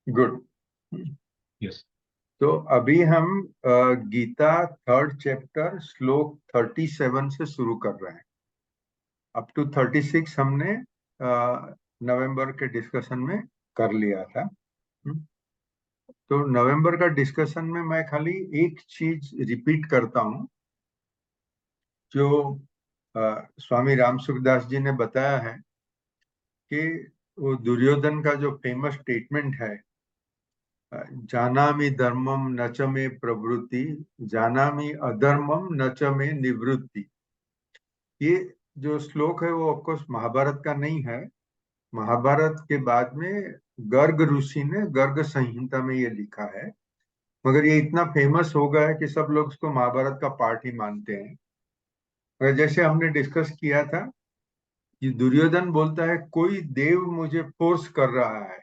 Good. Yes. तो अभी हम गीता थर्ड चैप्टर श्लोक 37 से शुरू कर रहे हैं। अप टू 36 हमने नवंबर के डिस्कशन में कर लिया था। तो नवंबर का डिस्कशन में मैं खाली एक चीज रिपीट करता हूं जो स्वामी राम सुखदास जी ने बताया है कि वो दुर्योधन का जो फेमस स्टेटमेंट है, जानामि धर्मम न च मे प्रवृत्ति, जानामि अधर्मम न च मे निवृत्ति। ये जो श्लोक है वो ऑफकोर्स महाभारत का नहीं है। महाभारत के बाद में गर्ग ऋषि ने गर्ग संहिता में ये लिखा है, मगर ये इतना फेमस हो गया है कि सब लोग उसको महाभारत का पार्ट ही मानते हैं। मगर जैसे हमने डिस्कस किया था कि दुर्योधन बोलता है कोई देव मुझे फोर्स कर रहा है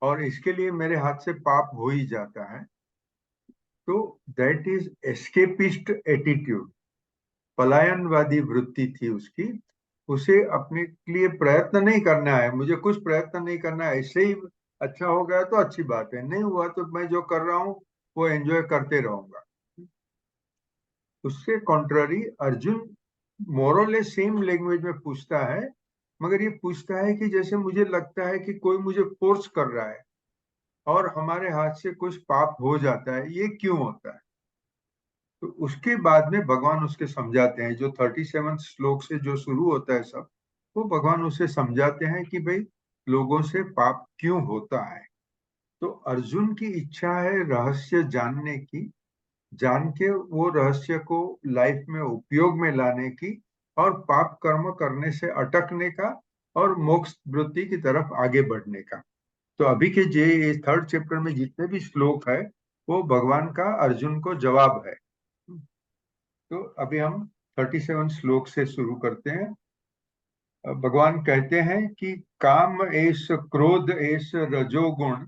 और इसके लिए मेरे हाथ से पाप हो ही जाता है। तो दैट इज एस्केपिस्ट एटीट्यूड, पलायनवादी वृत्ति थी उसकी। उसे अपने लिए प्रयत्न नहीं करना है, मुझे कुछ प्रयत्न नहीं करना है, ऐसे ही अच्छा हो गया तो अच्छी बात है, नहीं हुआ तो मैं जो कर रहा हूँ वो एंजॉय करते रहूंगा। उससे कॉन्ट्ररी अर्जुन मोरलेस सेम लैंग्वेज में पूछता है, मगर ये पूछता है कि जैसे मुझे लगता है कि कोई मुझे फोर्स कर रहा है और हमारे हाथ से कुछ पाप हो जाता है, ये क्यों होता है। तो उसके बाद में भगवान उसके समझाते हैं, जो 37 श्लोक से जो शुरू होता है सब, वो भगवान उसे समझाते हैं कि भाई लोगों से पाप क्यों होता है। तो अर्जुन की इच्छा है रहस्य जानने की, जान के वो रहस्य को लाइफ में उपयोग में लाने की और पाप कर्म करने से अटकने का और मोक्ष वृत्ति की तरफ आगे बढ़ने का। तो अभी के जे थर्ड चैप्टर में जितने भी श्लोक है वो भगवान का अर्जुन को जवाब है। तो अभी हम 37 श्लोक से शुरू करते हैं। भगवान कहते हैं कि काम एष क्रोध एष रजोगुण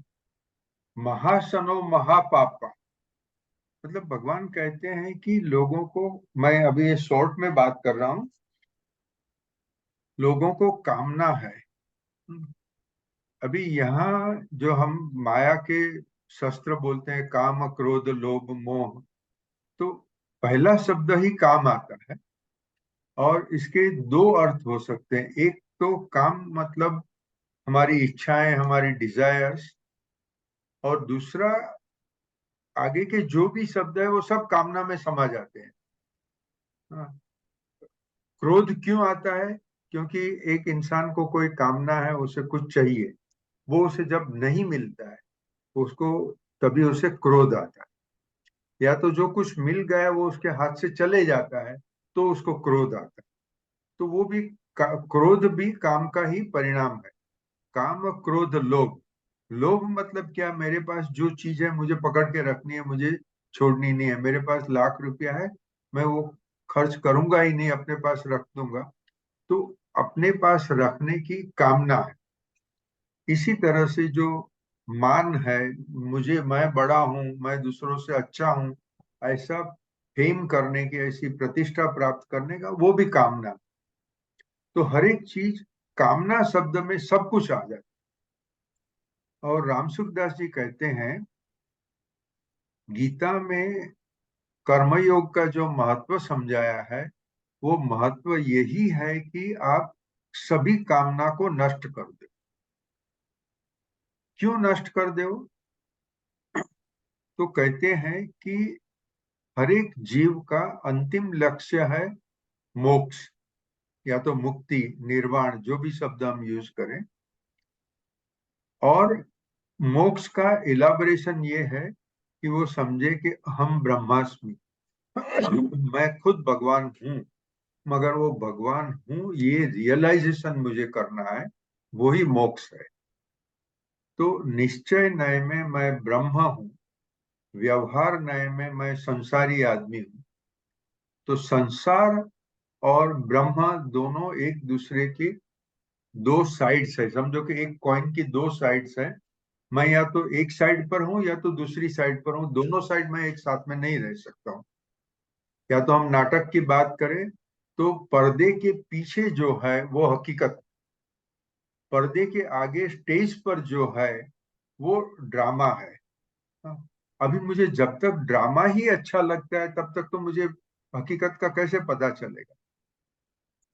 महाशनो महापापा। मतलब भगवान कहते हैं कि लोगों को, मैं अभी ये शॉर्ट में बात कर रहा हूं, लोगों को कामना है। अभी यहाँ जो हम माया के शस्त्र बोलते हैं, काम क्रोध लोभ मोह, तो पहला शब्द ही काम आता है और इसके दो अर्थ हो सकते हैं। एक तो काम मतलब हमारी इच्छाएं, हमारी डिजायर्स, और दूसरा आगे के जो भी शब्द है वो सब कामना में समा जाते हैं। हाँ। क्रोध क्यों आता है? क्योंकि एक इंसान को कोई कामना है, उसे कुछ चाहिए, वो उसे जब नहीं मिलता है उसको, तभी उसे क्रोध आता है। या तो जो कुछ मिल गया वो उसके हाथ से चले जाता है तो उसको क्रोध आता है। तो वो भी क्रोध भी काम का ही परिणाम है। काम क्रोध लोभ। लोभ मतलब क्या? मेरे पास जो चीज है मुझे पकड़ के रखनी है, मुझे छोड़नी नहीं है। मेरे पास लाख रुपया है, मैं वो खर्च करूंगा ही नहीं, अपने पास रख दूंगा। तो अपने पास रखने की कामना है। इसी तरह से जो मान है, मुझे, मैं बड़ा हूं, मैं दूसरों से अच्छा हूं, ऐसा फेम करने की, ऐसी प्रतिष्ठा प्राप्त करने का, वो भी कामना। तो हर एक चीज कामना शब्द में सब कुछ आ जाता है। और रामसुखदास जी कहते हैं गीता में कर्मयोग का जो महत्व समझाया है, वो महत्व यही है कि आप सभी कामना को नष्ट कर दो। क्यों नष्ट कर दो? तो कहते हैं कि हर एक जीव का अंतिम लक्ष्य है मोक्ष, या तो मुक्ति, निर्वाण, जो भी शब्द हम यूज करें। और मोक्ष का इलाबोरेशन ये है कि वो समझे कि हम ब्रह्मास्मि, मैं खुद भगवान हूं। मगर वो भगवान हूं ये रियलाइजेशन मुझे करना है, वही मोक्ष है। तो निश्चय नय में मैं ब्रह्म हूं, व्यवहार नय में मैं संसारी आदमी हूं। तो संसार और ब्रह्म दोनों एक दूसरे की दो साइड्स है। समझो कि एक कॉइन की दो साइड्स है। मैं या तो एक साइड पर हूं या तो दूसरी साइड पर हूं, दोनों साइड में एक साथ में नहीं रह सकता हूं। या तो हम नाटक की बात करें तो पर्दे के पीछे जो है वो हकीकत, पर्दे के आगे स्टेज पर जो है वो ड्रामा है। हाँ, अभी मुझे जब तक ड्रामा ही अच्छा लगता है तब तक तो मुझे हकीकत का कैसे पता चलेगा।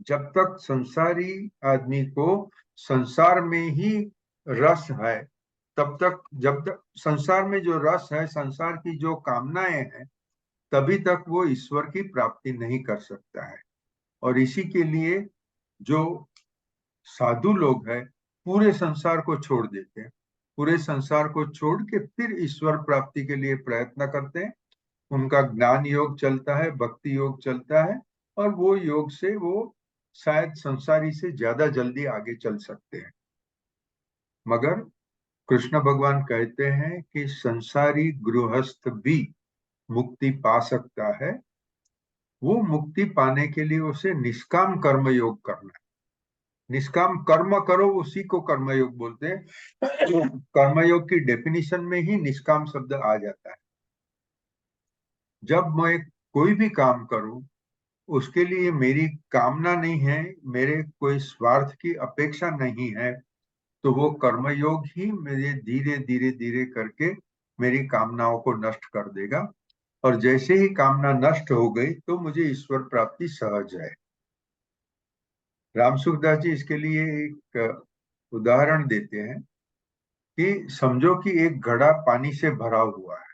जब तक संसारी आदमी को संसार में ही रस है, तब तक, जब तक संसार में जो रस है, संसार की जो कामनाएं हैं, तभी तक वो ईश्वर की प्राप्ति नहीं कर सकता है। और इसी के लिए जो साधु लोग हैं, पूरे संसार को छोड़ देते हैं, पूरे संसार को छोड़ के फिर ईश्वर प्राप्ति के लिए प्रयत्न करते हैं। उनका ज्ञान योग चलता है, भक्ति योग चलता है, और वो योग से वो शायद संसारी से ज्यादा जल्दी आगे चल सकते हैं। मगर कृष्ण भगवान कहते हैं कि संसारी गृहस्थ भी मुक्ति पा सकता है। वो मुक्ति पाने के लिए उसे निष्काम कर्म योग करना है। निष्काम कर्म करो, उसी को कर्मयोग बोलते हैं। कर्मयोग की डेफिनेशन में ही निष्काम शब्द आ जाता है। जब मैं कोई भी काम करूं, उसके लिए मेरी कामना नहीं है, मेरे कोई स्वार्थ की अपेक्षा नहीं है, तो वो कर्मयोग ही मेरे धीरे धीरे धीरे करके मेरी कामनाओं को नष्ट कर देगा। और जैसे ही कामना नष्ट हो गई तो मुझे ईश्वर प्राप्ति सहज है। राम सुखदास जी इसके लिए एक उदाहरण देते हैं कि समझो कि एक घड़ा पानी से भरा हुआ है।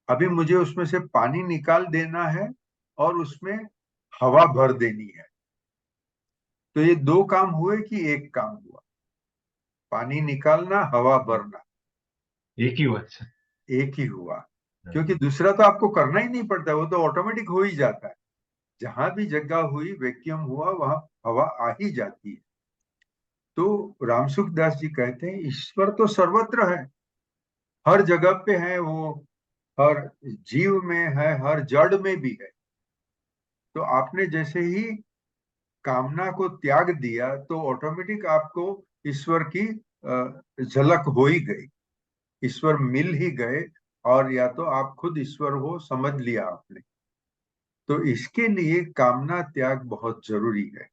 अभी मुझे उसमें से पानी निकाल देना है और उसमें हवा भर देनी है। तो ये दो काम हुए कि एक काम हुआ? पानी निकालना, हवा भरना, एक ही हुआ। अच्छा। एक ही हुआ। क्योंकि हाँ। दूसरा तो आपको करना ही नहीं पड़ता, वो तो ऑटोमेटिक हो ही जाता है। जहां भी जगह हुई, वैक्यूम हुआ, वहां हवा आ ही जाती है। तो रामसुख दास जी कहते हैं ईश्वर तो सर्वत्र है, हर जगह पे है वो, हर जीव में है, हर जड़ में भी है। तो आपने जैसे ही कामना को त्याग दिया तो ऑटोमेटिक आपको ईश्वर की झलक हो ही गई, ईश्वर मिल ही गए। और या तो आप खुद ईश्वर हो, समझ लिया आपने। तो इसके लिए कामना त्याग बहुत जरूरी है।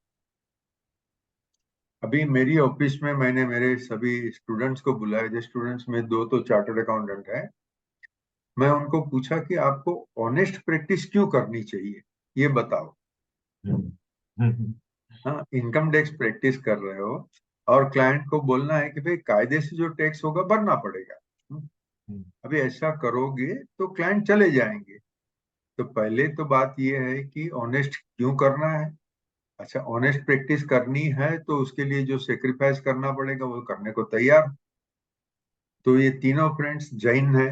अभी मेरी ऑफिस में मैंने मेरे सभी स्टूडेंट्स को बुलाया, जो स्टूडेंट्स में दो तो चार्टर्ड अकाउंटेंट है। मैं उनको पूछा कि आपको ऑनेस्ट प्रैक्टिस क्यों करनी चाहिए, ये बताओ। हम्म, हम्म, हाँ, इनकम टैक्स प्रैक्टिस कर रहे हो और क्लाइंट को बोलना है कि भाई कायदे से जो टैक्स होगा भरना पड़ेगा। हम्म, अभी ऐसा करोगे तो क्लाइंट चले जाएंगे। तो पहले तो बात ये है कि ऑनेस्ट क्यों करना है। अच्छा, ऑनेस्ट प्रैक्टिस करनी है तो उसके लिए जो सेक्रीफाइस करना पड़ेगा वो करने को तैयार। तो ये तीनों फ्रेंड्स जैन है।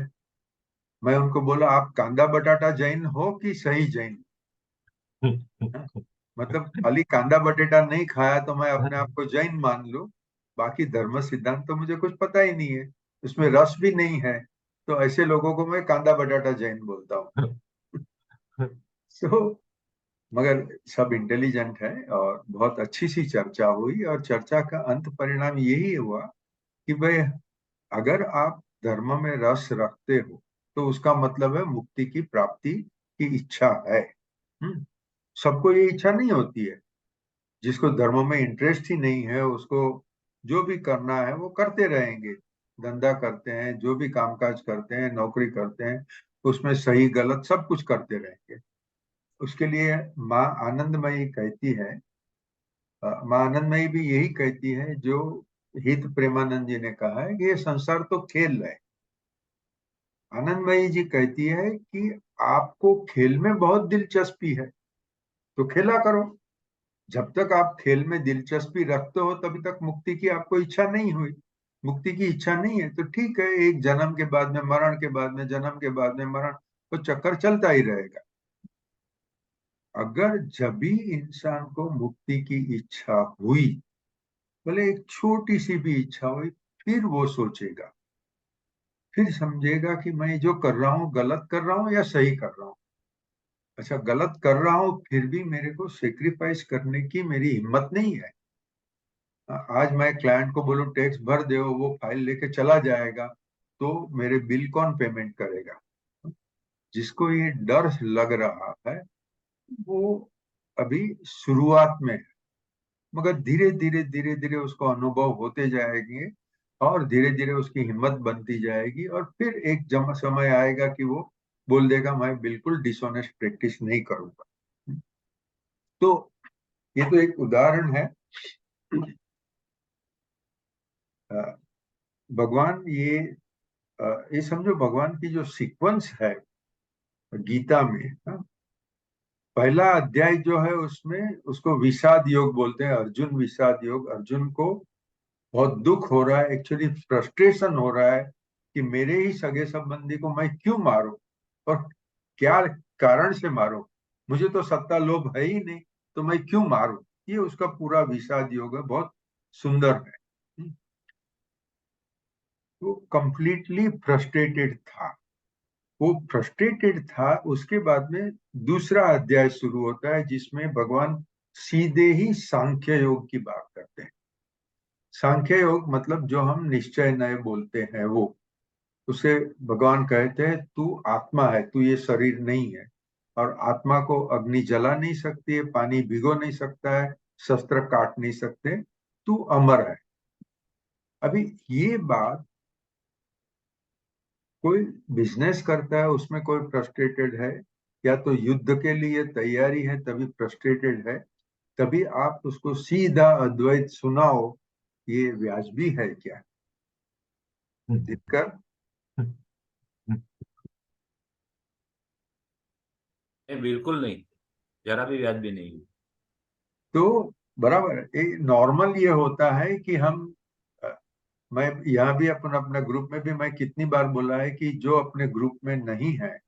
मैं उनको बोला आप कांदा बटाटा जैन हो कि सही जैन? हाँ? मतलब खाली कांदा बटेटा नहीं खाया तो मैं अपने आप को जैन मान लूं, बाकी धर्म सिद्धांत तो मुझे कुछ पता ही नहीं है, उसमें रस भी नहीं है। तो ऐसे लोगों को मैं कांदा बटाटा जैन बोलता हूँ। तो मगर सब इंटेलिजेंट है और बहुत अच्छी सी चर्चा हुई, और चर्चा का अंत परिणाम यही हुआ कि भाई अगर आप धर्म में रस रखते हो तो उसका मतलब है मुक्ति की प्राप्ति की इच्छा है। सबको ये इच्छा नहीं होती है। जिसको धर्म में इंटरेस्ट ही नहीं है उसको जो भी करना है वो करते रहेंगे। धंधा करते हैं, जो भी कामकाज करते हैं, नौकरी करते हैं, उसमें सही गलत सब कुछ करते रहेंगे। उसके लिए माँ आनंदमयी कहती है, माँ आनंदमयी भी यही कहती है जो हित प्रेमानंद जी ने कहा है कि ये संसार तो खेल है। आनंदमयी जी कहती है कि आपको खेल में बहुत दिलचस्पी है तो खेला करो। जब तक आप खेल में दिलचस्पी रखते हो तभी तक मुक्ति की आपको इच्छा नहीं हुई। मुक्ति की इच्छा नहीं है तो ठीक है, एक जन्म के बाद में मरण, के बाद में जन्म, के बाद में मरण, तो चक्कर चलता ही रहेगा। अगर जब भी इंसान को मुक्ति की इच्छा हुई, भले एक छोटी सी भी इच्छा हुई, फिर वो सोचेगा, फिर समझेगा कि मैं जो कर रहा हूँ गलत कर रहा हूँ या सही कर रहा हूँ। अच्छा, गलत कर रहा हूँ फिर भी मेरे को सेक्रीफाइस करने की मेरी हिम्मत नहीं है। आज मैं क्लाइंट को बोलूं टैक्स भर दो, वो फाइल लेके चला जाएगा, तो मेरे बिल कौन पेमेंट करेगा? जिसको ये डर लग रहा है वो अभी शुरुआत में है, मगर धीरे धीरे धीरे धीरे उसको अनुभव होते जाएंगे। और धीरे धीरे उसकी हिम्मत बनती जाएगी, और फिर एक समय आएगा कि वो बोल देगा मैं बिल्कुल डिसऑनेस्ट प्रैक्टिस नहीं करूंगा। तो ये तो एक उदाहरण है। अ, भगवान ये समझो, भगवान की जो सीक्वेंस है गीता में, पहला अध्याय जो है उसमें उसको विषाद योग बोलते हैं, अर्जुन विषाद योग। अर्जुन को बहुत दुख हो रहा है, एक्चुअली फ्रस्ट्रेशन हो रहा है कि मेरे ही सगे संबंधी को मैं क्यों मारूं, और क्या कारण से मारूं, मुझे तो सत्ता लोभ है ही नहीं, तो मैं क्यों मारूं। ये उसका पूरा विषाद योग है, बहुत सुंदर है। वो कंप्लीटली फ्रस्ट्रेटेड था। वो फ्रस्ट्रेटेड था, उसके बाद में दूसरा अध्याय शुरू होता है जिसमें भगवान सीधे ही सांख्य योग की बात करते हैं। सांख्य योग मतलब जो हम निश्चय नय बोलते हैं, वो उसे भगवान कहते हैं तू आत्मा है, तू ये शरीर नहीं है, और आत्मा को अग्नि जला नहीं सकती है, पानी भिगो नहीं सकता है, शस्त्र काट नहीं सकते, तू अमर है। अभी ये बात, कोई बिजनेस करता है उसमें कोई फ्रस्ट्रेटेड है, या तो युद्ध के लिए तैयारी है तभी फ्रस्ट्रेटेड है, तभी आप उसको सीधा अद्वैत सुनाओ, ये वाजिबी है क्या? दिक्कत। नहीं, बिल्कुल नहीं, जरा भी व्याज भी नहीं। तो बराबर है, नॉर्मल ये होता है कि हम मैं यहाँ भी अपना अपना ग्रुप में भी मैं कितनी बार बोला है कि जो अपने ग्रुप में नहीं है,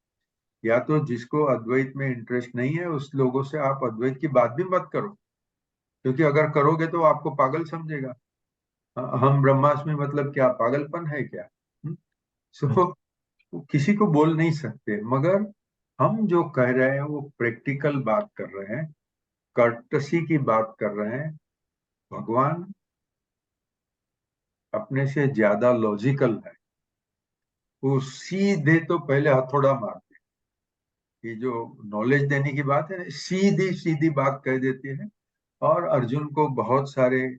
या तो जिसको अद्वैत में इंटरेस्ट नहीं है, उस लोगों से आप अद्वैत की बात भी मत करो, क्योंकि अगर करोगे तो वो आपको पागल समझेगा। हम ब्रह्मास्मि मतलब क्या, पागलपन है क्या? सो किसी को बोल नहीं सकते, मगर हम जो कह रहे हैं वो प्रैक्टिकल बात कर रहे हैं, कर्टसी की बात कर रहे हैं। भगवान अपने से ज्यादा लॉजिकल है, वो सीधे तो पहले हथौड़ा मारते हैं। ये जो नॉलेज देने की बात है ना, सीधी सीधी बात कह देते हैं, और अर्जुन को बहुत सारे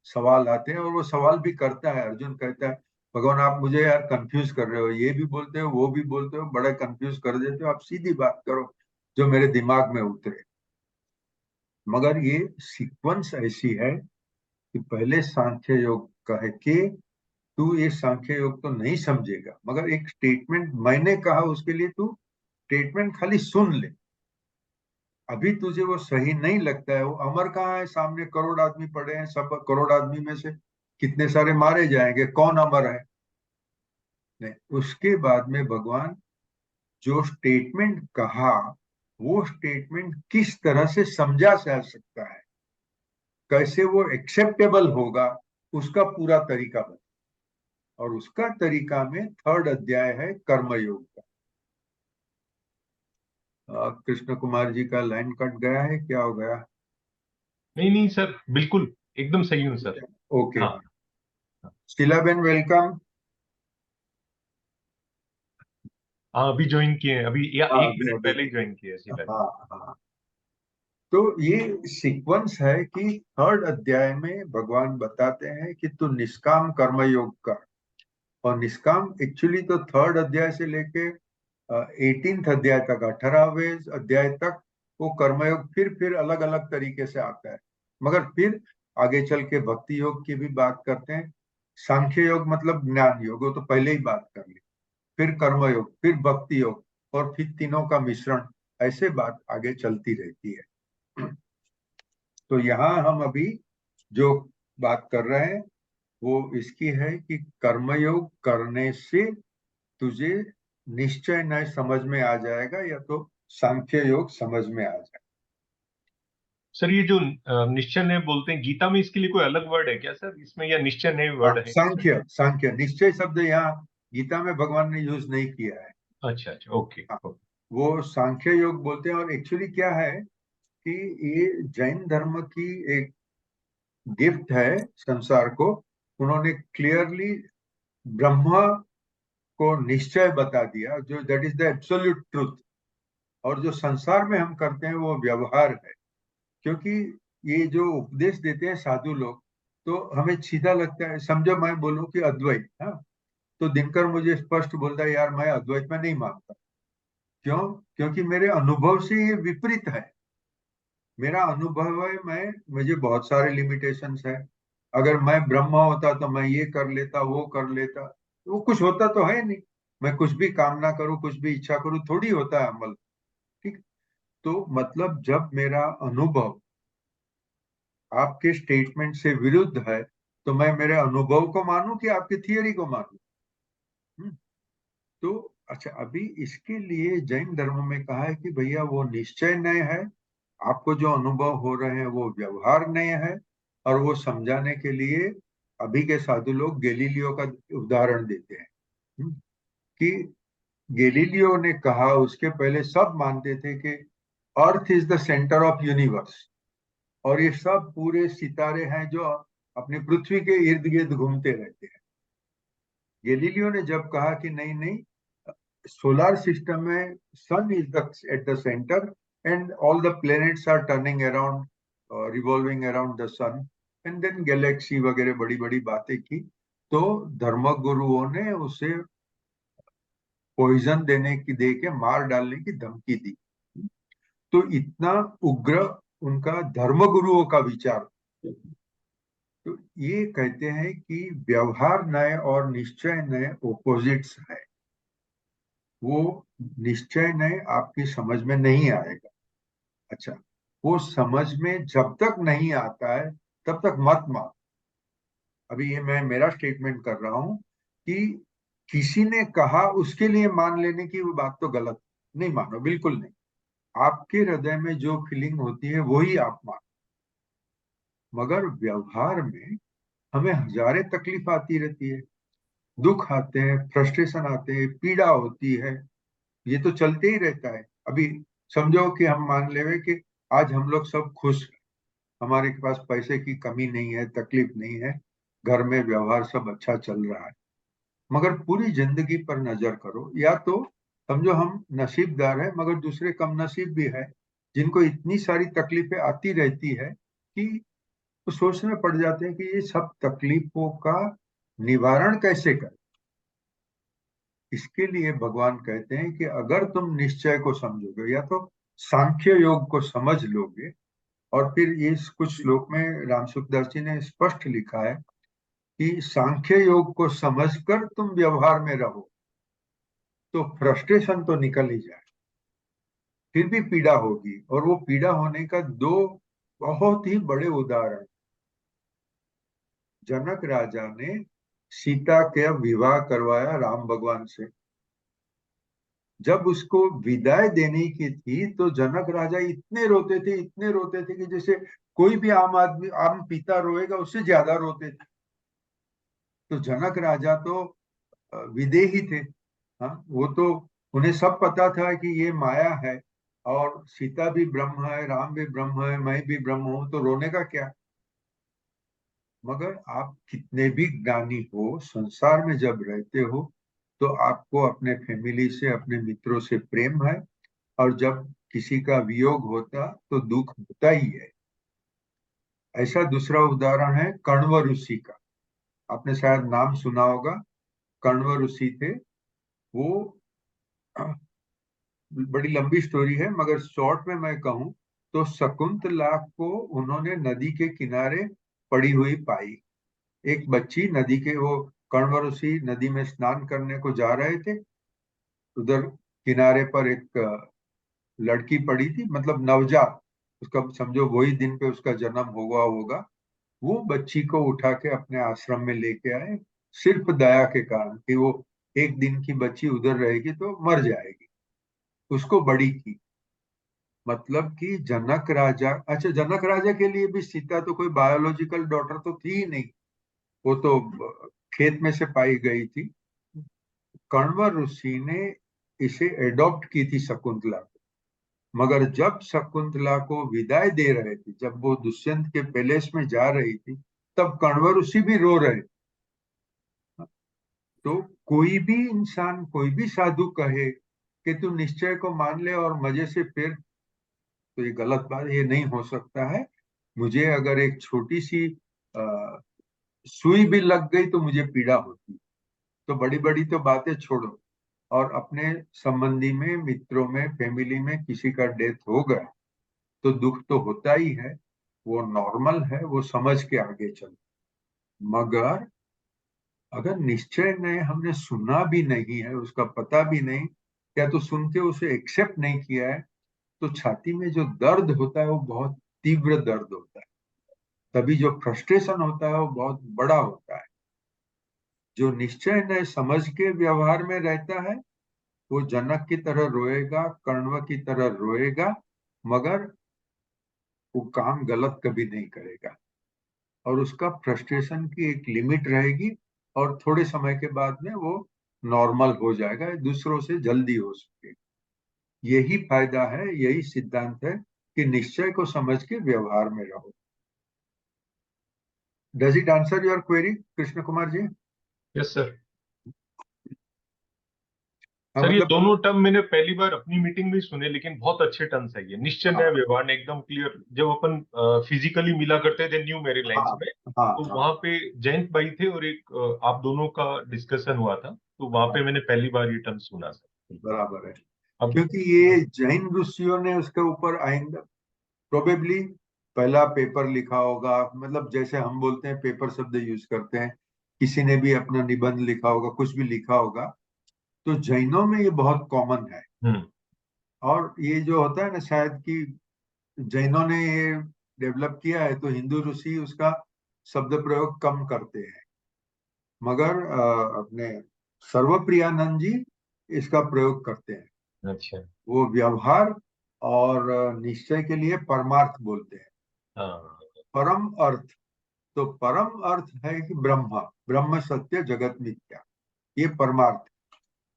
सवाल आते हैं, और वो सवाल भी करता है। अर्जुन कहता है भगवान आप मुझे यार कंफ्यूज कर रहे हो, ये भी बोलते हो वो भी बोलते हो, बड़ा कंफ्यूज कर देते हो, आप सीधी बात करो जो मेरे दिमाग में उतरे। मगर ये सीक्वेंस ऐसी है कि पहले सांख्य योग कह के, तू ये सांख्य योग तो नहीं समझेगा, मगर एक स्टेटमेंट मैंने कहा उसके लिए तू स्टेटमेंट खाली सुन ले। अभी तुझे वो सही नहीं लगता है, वो अमर कहाँ है, सामने करोड़ आदमी पड़े हैं, सब करोड़ आदमी में से कितने सारे मारे जाएंगे, कौन अमर है? नहीं, उसके बाद में भगवान जो स्टेटमेंट कहा, वो स्टेटमेंट किस तरह से समझा जा सकता है, कैसे वो एक्सेप्टेबल होगा, उसका पूरा तरीका बता। और उसका तरीका में थर्ड अध्याय है कर्मयोग का। कृष्ण कुमार जी का लाइन कट गया है, क्या हो गया? नहीं नहीं सर, बिल्कुल एकदम सही हूँ सर। ओके। हाँ। शीला बेन वेलकम। हाँ अभी ज्वाइन किए हैं, अभी या हाँ एक अभी मिनट अभी। पहले ही ज्वाइन किए हैं सीधा। हाँ हाँ। तो ये सीक्वेंस है कि थर्ड अध्याय में भगवान बताते हैं कि तू निष्काम कर्मयोग कर। और निष्काम एक्चुअली तो थर्ड अध्याय से लेके 18th अध्याय तक, 18वें अध्याय तक वो कर्मयोग फिर अलग अलग तरीके से आता है, मगर फिर आगे चल के भक्ति योग की भी बात करते हैं। सांख्य योग मतलब ज्ञान योग, वो तो पहले ही बात कर ली। फिर कर्मयोग, फिर भक्ति योग, और फिर तीनों का मिश्रण, ऐसे बात आगे चलती रहती है। तो यहाँ हम अभी जो बात कर रहे हैं वो इसकी है कि कर्मयोग करने से तुझे निश्चय न समझ में आ जाएगा, या तो सांख्य योग समझ में आ जाएगा। सर ये जो निश्चय नहीं बोलते हैं गीता में, इसके लिए कोई अलग वर्ड है क्या सर इसमें, या निश्चय नहीं वर्ड है? सांख्य सांख्य, निश्चय शब्द यहाँ गीता में भगवान ने यूज नहीं किया है। अच्छा अच्छा, ओके हाँ, ओके। वो सांख्य योग बोलते हैं। और एक्चुअली क्या है कि ये जैन धर्म की एक गिफ्ट है संसार को। उन्होंने क्लियरली ब्रह्म को निश्चय बता दिया, जो that is the absolute truth. और जो संसार में हम करते हैं वो व्यवहार है। क्योंकि ये जो उपदेश देते हैं साधु लोग, तो हमें सीधा लगता है, समझो मैं बोलूं कि अद्वैत, हाँ, तो दिनकर मुझे स्पष्ट बोलता है यार मैं अद्वैत में नहीं मानता। क्यों? क्योंकि मेरे अनुभव से ये विपरीत है। मेरा अनुभव है, मुझे बहुत सारे लिमिटेशंस है। अगर मैं ब्रह्म होता तो मैं ये कर लेता, वो कर लेता। वो कुछ होता तो है नहीं। मैं कुछ भी कामना करूं, कुछ भी इच्छा करूं, थोड़ी होता है अमल। ठीक। तो मतलब जब मेरा अनुभव आपके स्टेटमेंट से विरुद्ध है, तो मैं मेरे अनुभव को मानूं कि आपकी थियरी को मानूं? हम्म, तो अच्छा, अभी इसके लिए जैन धर्म में कहा है कि भैया वो निश्चय नय है। आपको जो अनुभव हो रहे हैं वो व्यवहार नय है। और वो समझाने के लिए अभी के साधु लोग गैलीलियो का उदाहरण देते हैं। कि गैलीलियो ने कहा, उसके पहले सब मानते थे कि earth is the centre of universe, और ये सब पूरे सितारे हैं जो अपनी पृथ्वी के इर्द गिर्द घूमते रहते हैं। गैलीलियो ने जब कहा कि नहीं नहीं, सोलर सिस्टम में sun is the at the centre and all the planets are turning around, revolving around the sun, and then galaxy वगैरह बड़ी बड़ी बातें की, तो धर्म गुरुओं ने उसे पॉइजन दे के मार डालने की धमकी दी। तो इतना उग्र उनका धर्म गुरुओं का विचार। तो ये कहते हैं कि व्यवहार नय और निश्चय नय ओपोजिट्स है। वो निश्चय नय आपकी समझ में नहीं आएगा। अच्छा, वो समझ में जब तक नहीं आता है तब तक मत मान। अभी ये मैं मेरा स्टेटमेंट कर रहा हूं कि किसी ने कहा उसके लिए मान लेने की वो बात तो गलत। नहीं मानो, बिल्कुल नहीं। आपके हृदय में जो फीलिंग होती है वही आप मानो। मगर व्यवहार में हमें हजारे तकलीफ आती रहती है, दुख आते हैं, फ्रस्ट्रेशन आते हैं, पीड़ा होती है। ये तो चलते ही रहता है। अभी समझो कि हम मान लेवे कि आज हम लोग सब खुश हैं, हमारे पास पैसे की कमी नहीं है, तकलीफ नहीं है, घर में व्यवहार सब अच्छा चल रहा है। मगर पूरी जिंदगी पर नजर करो, या तो समझो हम नसीबदार है, मगर दूसरे कम नसीब भी है जिनको इतनी सारी तकलीफें आती रहती है कि तो सोचने पड़ जाते हैं कि ये सब तकलीफों का निवारण कैसे करें। इसके लिए भगवान कहते हैं कि अगर तुम निश्चय को समझोगे, या तो सांख्य योग को समझ लोगे, और फिर ये कुछ श्लोक में राम सुखदास जी ने स्पष्ट लिखा है कि सांख्य योग को समझकर तुम व्यवहार में रहो, तो फ्रस्ट्रेशन तो निकल ही जाए। फिर भी पीड़ा होगी, और वो पीड़ा होने का दो बहुत ही बड़े उदाहरण। जनक राजा ने सीता के विवाह करवाया राम भगवान से। जब उसको विदाई देने की थी तो जनक राजा इतने रोते थे, इतने रोते थे कि जैसे कोई भी आम आदमी, आम पिता रोएगा उससे ज्यादा रोते थे। तो जनक राजा तो विदेही थे। हाँ, वो तो उन्हें सब पता था कि ये माया है, और सीता भी ब्रह्म है, राम भी ब्रह्म है, मैं भी ब्रह्म हूं, तो रोने का क्या। मगर आप कितने भी ज्ञानी हो, संसार में जब रहते हो तो आपको अपने फैमिली से, अपने मित्रों से प्रेम है, और जब किसी का वियोग होता तो दुख होता ही है। ऐसा दूसरा उदाहरण है कण्व ऋषि का। आपने शायद नाम सुना होगा। कण्व ऋषि थे वो। बड़ी लंबी स्टोरी है, मगर शॉर्ट में मैं कहूं तो शकुंतला को उन्होंने नदी के किनारे पड़ी हुई पाई। एक बच्ची नदी के, वो कण्व ऋषि नदी में स्नान करने को जा रहे थे, उधर किनारे पर एक लड़की पड़ी थी, मतलब नवजात। उसका समझो वही दिन पे उसका जन्म हुआ होगा। वो बच्ची को उठा के अपने आश्रम में लेके आए, सिर्फ दया के कारण कि वो एक दिन की बच्ची उधर रहेगी तो मर जाएगी। उसको बड़ी की। मतलब कि जनक राजा, अच्छा जनक राजा के लिए भी सीता तो कोई बायोलॉजिकल डॉटर तो थी ही नहीं, वो तो खेत में से पाई गई थी। कण्व ऋषि ने इसे एडॉप्ट की थी शकुंतला को। मगर जब शकुंतला को विदाई दे रहे थे, जब वो दुष्यंत के पैलेस में जा रही थी, तब कण्व ऋषि भी रो रहे थे। तो कोई भी इंसान, कोई भी साधु कहे कि तू निश्चय को मान ले और मजे से फिर, तो ये गलत बात, ये नहीं हो सकता है। मुझे अगर एक छोटी सी सुई भी लग गई तो मुझे पीड़ा होती। तो बड़ी बड़ी तो बातें छोड़ो, और अपने संबंधी में, मित्रों में, फैमिली में किसी का डेथ हो गया तो दुख तो होता ही है, वो नॉर्मल है, वो समझ के आगे चलो। मगर अगर निश्चय ने हमने सुना भी नहीं है, उसका पता भी नहीं, या तो सुन के उसे एक्सेप्ट नहीं किया है, तो छाती में जो दर्द होता है वो बहुत तीव्र दर्द होता है। तभी जो फ्रस्ट्रेशन होता है वो बहुत बड़ा होता है। जो निश्चय ने समझ के व्यवहार में रहता है वो जनक की तरह रोएगा, कण्व की तरह रोएगा, मगर वो काम गलत कभी नहीं करेगा। और उसका फ्रस्ट्रेशन की एक लिमिट रहेगी, और थोड़े समय के बाद में वो नॉर्मल हो जाएगा, दूसरों से जल्दी हो सकेगा। यही फायदा है, यही सिद्धांत है कि निश्चय को समझ के व्यवहार में रहो। Does it answer your query Krishna Kumar ji? Yes sir. हाँ, सर ये मतलब दोनों टर्म मैंने पहली बार अपनी मीटिंग में सुने, लेकिन बहुत अच्छे टर्म्स है ये, निश्चय न्याय हाँ व्यवहार ने एकदम क्लियर। जब अपन फिजिकली मिला करते थे न्यू मैरिज हाँ लाइंस में, हाँ तो हाँ वहां पे जयंत भाई थे और एक आप दोनों का डिस्कशन हुआ था, तो वहां हाँ, पे मैंने पहली बार ये टर्म सुना सर। बराबर है। अब क्योंकि ये जैन ऋषियों ने उसके ऊपर आएंगे प्रोबेबली पहला पेपर लिखा होगा, मतलब जैसे हम बोलते हैं पेपर शब्द यूज करते हैं, किसी ने भी अपना निबंध लिखा होगा, कुछ भी लिखा होगा, तो जैनों में ये बहुत कॉमन है। हम्म। और ये जो होता है ना, शायद कि जैनों ने ये डेवलप किया है तो हिंदू ऋषि उसका शब्द प्रयोग कम करते हैं, मगर अपने सर्वप्रियानंद जी इसका प्रयोग करते हैं। अच्छा। वो व्यवहार और निश्चय के लिए परमार्थ बोलते हैं, हाँ। परम अर्थ। तो परम अर्थ है कि ब्रह्म, ब्रह्म सत्य जगत मिथ्या, ये परमार्थ।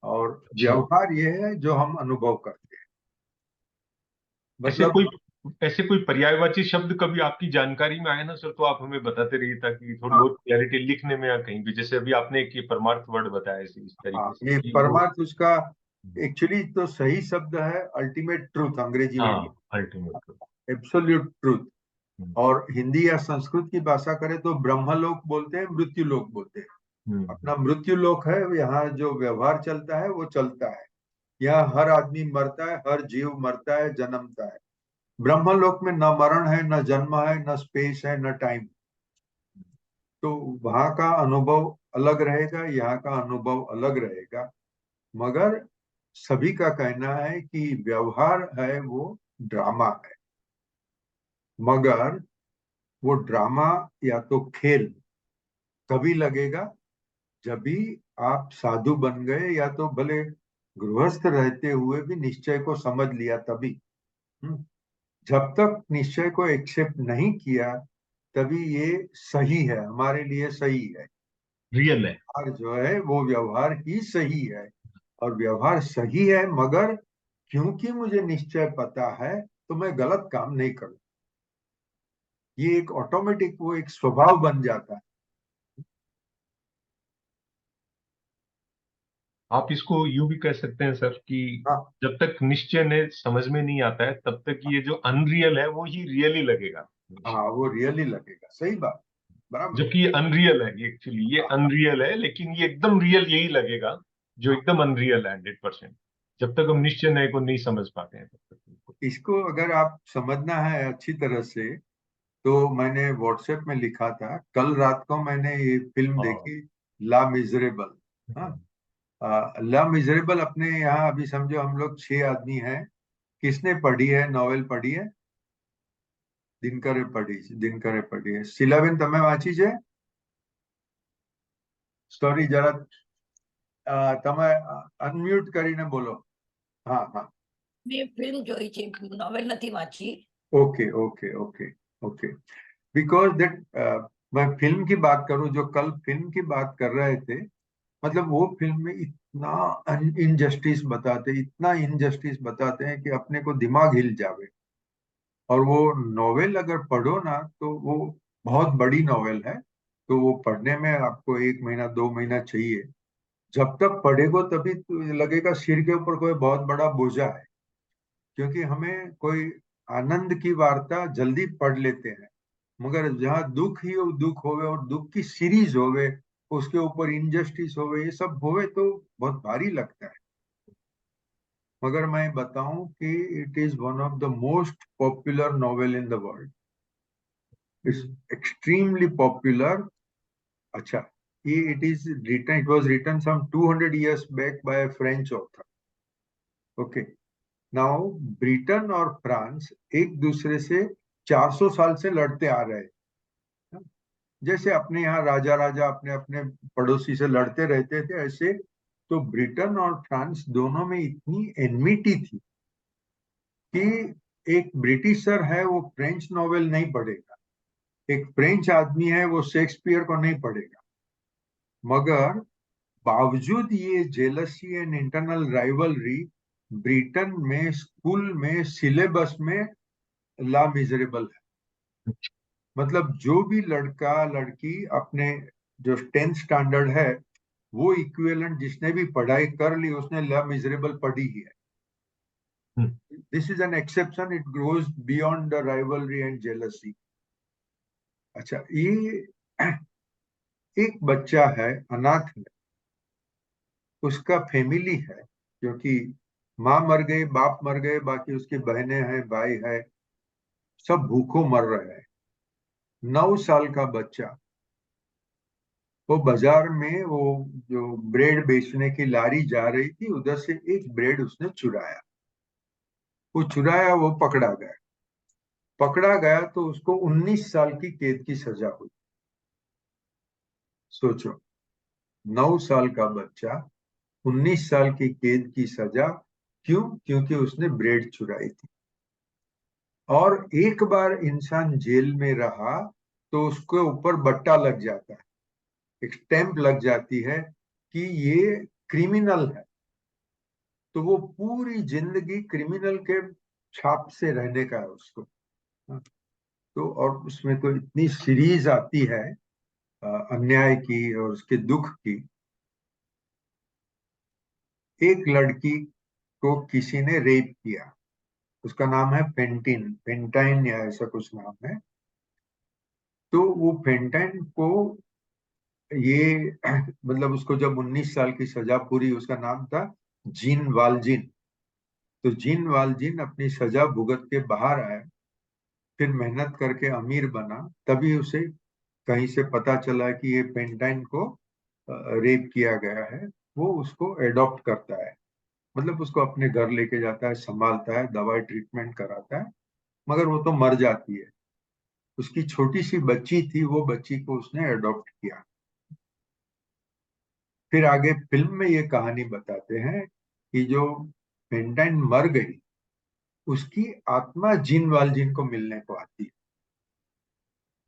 और अच्छा। व्यवहार ये है जो हम अनुभव करते हैं। ऐसे मतलब कोई ऐसे कोई पर्यायवाची शब्द कभी आपकी जानकारी में आए ना सर, तो आप हमें बताते रहिए, ताकि थोड़ी बहुत हाँ क्लैरिटी लिखने में या कहीं भी, जैसे अभी आपने एक ये परमार्थ वर्ड बताया इस हाँ, तरीके से ये कि वो। परमार्थ उसका एक्चुअली तो सही शब्द है अल्टीमेट ट्रूथ, अंग्रेजी में हाँ, अल्टीमेट। Absolute truth. और हिंदी या संस्कृत की भाषा करें तो ब्रह्मलोक बोलते हैं, मृत्यु लोक बोलते हैं। अपना मृत्यु लोक है, यहाँ जो व्यवहार चलता है वो चलता है। यहाँ हर आदमी मरता है, हर जीव मरता है, जन्मता है। ब्रह्मलोक में न मरण है, न जन्म है, न स्पेस है, न टाइम। तो वहां का अनुभव अलग रहेगा, यहाँ का अनुभव अलग रहेगा। मगर सभी का कहना है कि व्यवहार है वो ड्रामा है, मगर वो ड्रामा या तो खेल कभी लगेगा जब भी आप साधु बन गए, या तो भले गृहस्थ रहते हुए भी निश्चय को समझ लिया तभी। हम्म, जब तक निश्चय को एक्सेप्ट नहीं किया तभी ये सही है, हमारे लिए सही है। रियल है। और जो है वो व्यवहार ही सही है, और व्यवहार सही है, मगर क्योंकि मुझे निश्चय पता है तो मैं गलत काम नहीं करूं। ये एक ऑटोमेटिक, वो एक स्वभाव बन जाता है। आप इसको यूं भी कह सकते हैं सर कि हाँ जब तक निश्चय ने समझ में नहीं आता है, तब तक ये जो अनरियल है वो ही रियली लगेगा। हाँ, वो रियली लगेगा, सही बात, बराबर। जबकि ये अनरियल है, एक्चुअली ये हाँ, अनरियल है, लेकिन ये एकदम रियल यही लगेगा जो हाँ। एकदम अनरियल है 100%। जब तक हम निश्चय नए को नहीं समझ पाते हैं तब तक। इसको अगर आप समझना है अच्छी तरह से, तो मैंने व्हाट्सएप में लिखा था, कल रात को मैंने ये फिल्म हाँ। देखी, ला मिजरेबल। हाँ, ला मिजरेबल अपने यहाँ अभी समझो हम लोग 6 आदमी हैं। किसने पढ़ी है, नॉवेल पढ़ी है? दिनकरे पढ़ी, दिनकरे पढ़ी है। शिलाबेन તમે વાંચી છે? સોરી, જરા તમે અનમ્યુટ કરીને બોલો। હા હા, મેં ફિલ્મ જોઈ છે, નોવેલ નથી વાંચી। Okay okay okay okay. Because that, मैं फिल्म की बात करूं, जो कल फिल्म की बात कर रहे थे, मतलब वो फिल्म में इतना इनजस्टिस बताते, इतना इनजस्टिस बताते हैं कि अपने को दिमाग हिल जावे। और वो नॉवेल अगर पढ़ो ना तो वो बहुत बड़ी नॉवेल है, तो वो पढ़ने में आपको 1 महीना 2 महीना चाहिए। जब तक पढ़ेगो तभी तो लगेगा सिर के ऊपर कोई बहुत बड़ा बोझा है, क्योंकि हमें कोई आनंद की वार्ता जल्दी पढ़ लेते हैं। मगर जहाँ दुख ही दुख होवे और दुख की सीरीज होवे, उसके ऊपर इनजस्टिस होवे, ये सब होवे तो बहुत भारी लगता है। मगर मैं बताऊं कि it is one of the most popular novel in the world, it's extremely popular. अच्छा, ये it was written some 200 years back by a French author. Okay, now Britain और फ्रांस एक दूसरे से 400 साल से लड़ते आ रहे हैं। जैसे अपने यहाँ राजा राजा अपने अपने पड़ोसी से लड़ते रहते थे, ऐसे तो ब्रिटेन और फ्रांस दोनों में इतनी एनमिटी थी कि एक ब्रिटिशर है वो फ्रेंच नॉवेल नहीं पढ़ेगा, एक फ्रेंच आदमी है वो शेक्सपियर को नहीं पढ़ेगा। मगर बावजूद ये jealousy and internal rivalry, Britain में स्कूल में सिलेबस में ला मिजरेबल है। मतलब जो भी लड़का लड़की अपने जो 10th स्टैंडर्ड है, वो इक्विवेलेंट जिसने भी पढ़ाई कर ली उसने ला मिजरेबल पढ़ी ही है। This is an exception, it goes beyond the rivalry and jealousy. अच्छा, ये एक बच्चा है, अनाथ है, उसका फैमिली है, क्योंकि माँ मर गई, बाप मर गए, बाकी उसकी बहनें हैं, भाई है, सब भूखों मर रहे हैं। 9 साल का बच्चा, वो बाजार में वो जो ब्रेड बेचने की लारी जा रही थी, उधर से एक ब्रेड उसने चुराया। वो चुराया, वो पकड़ा गया। पकड़ा गया तो उसको 19 साल की कैद की सजा हुई। सोचो, 9 साल का बच्चा, 19 साल की कैद की सजा। क्यों? क्योंकि उसने ब्रेड चुराई थी। और एक बार इंसान जेल में रहा तो उसके ऊपर बट्टा लग जाता है, एक स्टैंप लग जाती है कि ये क्रिमिनल है। तो वो पूरी जिंदगी क्रिमिनल के छाप से रहने का है उसको। तो और उसमें तो इतनी सीरीज आती है अन्याय की और उसके दुख की। एक लड़की को किसी ने रेप किया, उसका नाम है फेंटाइन या ऐसा कुछ नाम है। तो वो फेंटाइन को ये मतलब उसको जब 19 साल की सजा पूरी, उसका नाम था जीन वालजिन। तो जीन वालजिन अपनी सजा भुगत के बाहर आया, फिर मेहनत करके अमीर बना, तभी उसे कहीं से पता चला कि ये पेंटाइन को रेप किया गया है। वो उसको एडॉप्ट करता है, मतलब उसको अपने घर लेके जाता है, संभालता है, दवाई ट्रीटमेंट कराता है। मगर वो तो मर जाती है। उसकी छोटी सी बच्ची थी, वो बच्ची को उसने एडॉप्ट किया। फिर आगे फिल्म में ये कहानी बताते हैं कि जो पेंटाइन मर गई, उसकी आत्मा जीन वालजीन को मिलने को आती है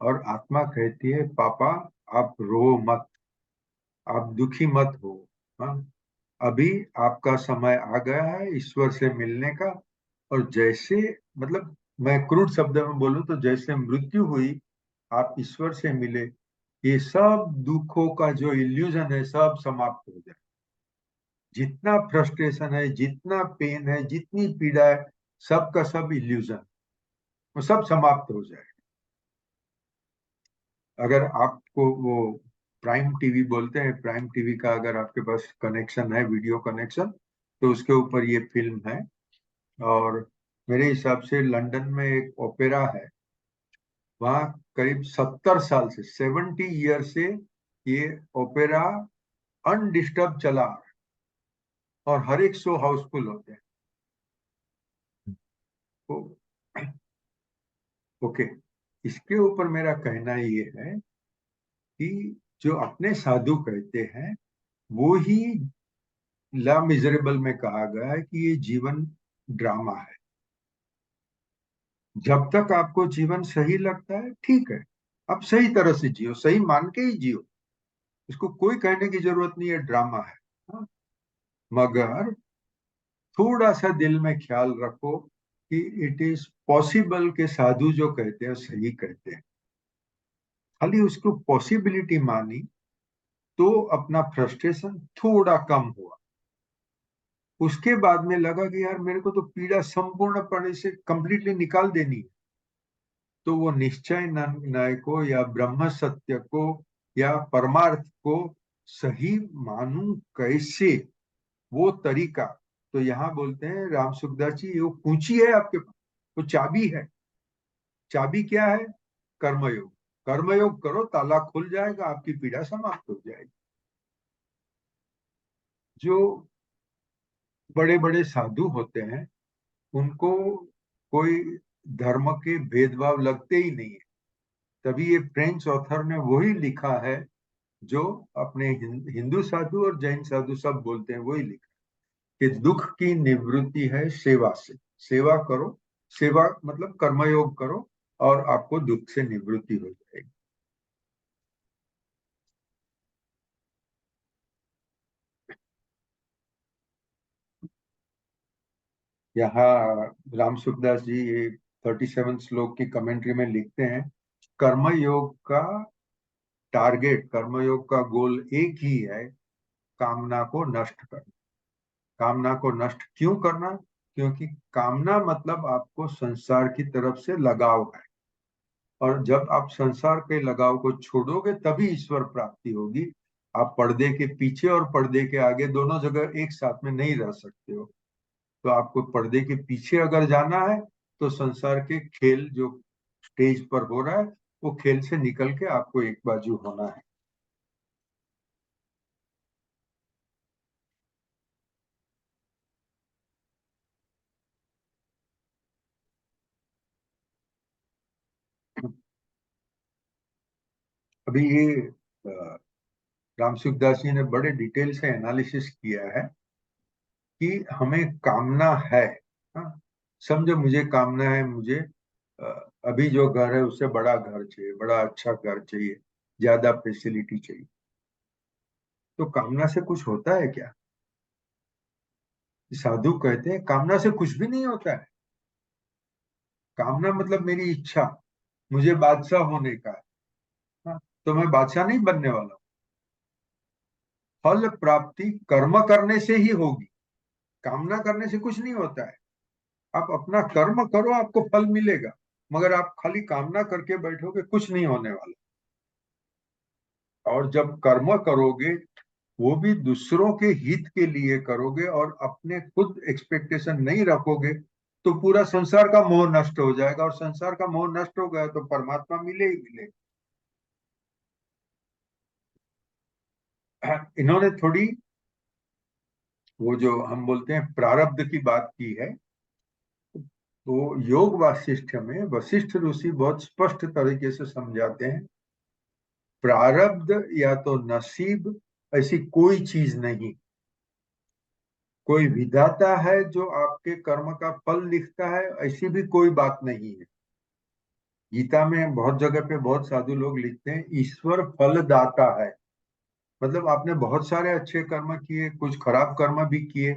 और आत्मा कहती है, पापा आप रो मत, आप दुखी मत हो। हाँ, अभी आपका समय आ गया है ईश्वर से मिलने का। और जैसे, मतलब मैं क्रूड शब्द में बोलूं तो जैसे मृत्यु हुई, आप ईश्वर से मिले, ये सब दुखों का जो इल्यूजन है सब समाप्त हो जाए। जितना फ्रस्ट्रेशन है, जितना पेन है, जितनी पीड़ा है, सब का सब इल्यूजन, वो सब समाप्त हो जाए। अगर आपको वो प्राइम टीवी बोलते हैं, प्राइम टीवी का अगर आपके पास कनेक्शन है, वीडियो कनेक्शन, तो उसके ऊपर ये फिल्म है। और मेरे हिसाब से लंदन में एक ओपेरा है, वहाँ करीब 70 साल से, 70 ईयर से ये ओपेरा अनडिस्टर्ब चला आ रहा है और हर एक शो हाउसफुल होते हैं। तो ओके, इसके ऊपर मेरा कहना ये है कि जो अपने साधु कहते हैं, वो ही ला मिजरेबल में कहा गया है कि ये जीवन ड्रामा है। जब तक आपको जीवन सही लगता है, ठीक है, आप सही तरह से जियो, सही मान के ही जियो, इसको कोई कहने की जरूरत नहीं है ड्रामा है। हाँ? मगर थोड़ा सा दिल में ख्याल रखो कि इट इज पॉसिबल के साधु जो कहते हैं सही कहते हैं। खाली उसको पॉसिबिलिटी मानी तो अपना फ्रस्ट्रेशन थोड़ा कम हुआ। उसके बाद में लगा कि यार मेरे को तो पीड़ा संपूर्णपणे से कंप्लीटली निकाल देनी है, तो वो निश्चय निर्णय को या ब्रह्म सत्य को या परमार्थ को सही मानूं कैसे, वो तरीका। तो यहाँ बोलते हैं राम सुखदास जी, वो कुंची है आपके पास, वो चाबी है। चाबी क्या है? कर्मयोग। कर्मयोग करो, ताला खुल जाएगा, आपकी पीड़ा समाप्त हो जाएगी। जो बड़े बड़े साधु होते हैं उनको कोई धर्म के भेदभाव लगते ही नहीं है। तभी ये फ्रेंच ऑथर ने वही लिखा है जो अपने हिंदू साधु और जैन साधु सब बोलते हैं, वही लिखा कि दुख की निवृत्ति है सेवा से। सेवा करो, सेवा मतलब कर्मयोग करो, और आपको दुख से निवृत्ति हो जाएगी। यहाँ राम सुखदास जी ये 37 श्लोक की कमेंट्री में लिखते हैं, कर्मयोग का टारगेट, कर्मयोग का गोल एक ही है, कामना को नष्ट करना। कामना को नष्ट क्यों करना? क्योंकि कामना मतलब आपको संसार की तरफ से लगाव है, और जब आप संसार के लगाव को छोड़ोगे तभी ईश्वर प्राप्ति होगी। आप पर्दे के पीछे और पर्दे के आगे दोनों जगह एक साथ में नहीं रह सकते हो। तो आपको पर्दे के पीछे अगर जाना है तो संसार के खेल जो स्टेज पर हो रहा है, वो खेल से निकल के आपको एक बाजू होना है। अभी ये राम सुखदास जी ने बड़े डिटेल से एनालिसिस किया है कि हमें कामना है। हाँ, समझो मुझे कामना है, मुझे अभी जो घर है उससे बड़ा घर चाहिए, बड़ा अच्छा घर चाहिए, ज्यादा फैसिलिटी चाहिए। तो कामना से कुछ होता है क्या? साधु कहते हैं कामना से कुछ भी नहीं होता है। कामना मतलब मेरी इच्छा, मुझे बादशाह होने का है। हाँ, तो मैं बादशाह नहीं बनने वाला। फल प्राप्ति कर्म करने से ही होगी, कामना करने से कुछ नहीं होता है। आप अपना कर्म करो, आपको फल मिलेगा, मगर आप खाली कामना करके बैठोगे, कुछ नहीं होने वाला। और जब कर्म करोगे वो भी दूसरों के हित के लिए करोगे और अपने खुद एक्सपेक्टेशन नहीं रखोगे, तो पूरा संसार का मोह नष्ट हो जाएगा, और संसार का मोह नष्ट हो गया तो परमात्मा मिले ही मिले। इन्होंने थोड़ी वो जो हम बोलते हैं प्रारब्ध की बात की है। तो योग वासिष्ठ में वशिष्ठ ऋषि बहुत स्पष्ट तरीके से समझाते हैं, प्रारब्ध या तो नसीब ऐसी कोई चीज नहीं। कोई विधाता है जो आपके कर्म का फल लिखता है, ऐसी भी कोई बात नहीं है। गीता में बहुत जगह पे बहुत साधु लोग लिखते हैं ईश्वर फलदाता है। मतलब आपने बहुत सारे अच्छे कर्म किए, कुछ खराब कर्म भी किए,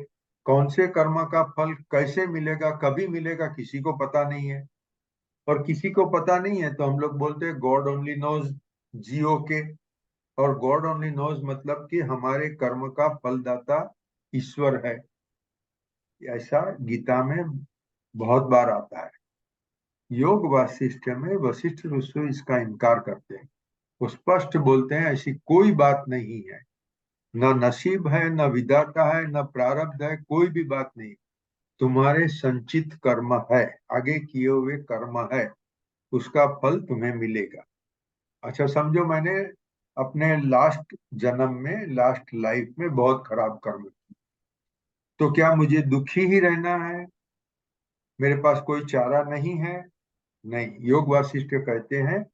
कौन से कर्म का फल कैसे मिलेगा, कभी मिलेगा, किसी को पता नहीं है। और किसी को पता नहीं है तो हम लोग बोलते हैं गॉड ओनली नोज, जियो के। और गॉड ओनली नोज मतलब कि हमारे कर्म का फलदाता ईश्वर है, ऐसा गीता में बहुत बार आता है। योग वासिष्ठ में वशिष्ठ ऋषि इसका इनकार करते हैं, वो स्पष्ट बोलते हैं ऐसी कोई बात नहीं है, न नसीब है, न विधाता है, न प्रारब्ध है, कोई भी बात नहीं। तुम्हारे संचित कर्म है, आगे किए हुए कर्म है, उसका फल तुम्हें मिलेगा। अच्छा समझो मैंने अपने लास्ट जन्म में, लास्ट लाइफ में बहुत खराब कर्म किए, तो क्या मुझे दुखी ही रहना है? मेरे पास कोई चारा नहीं है? नहीं, योग वासिष्ठ कहते हैं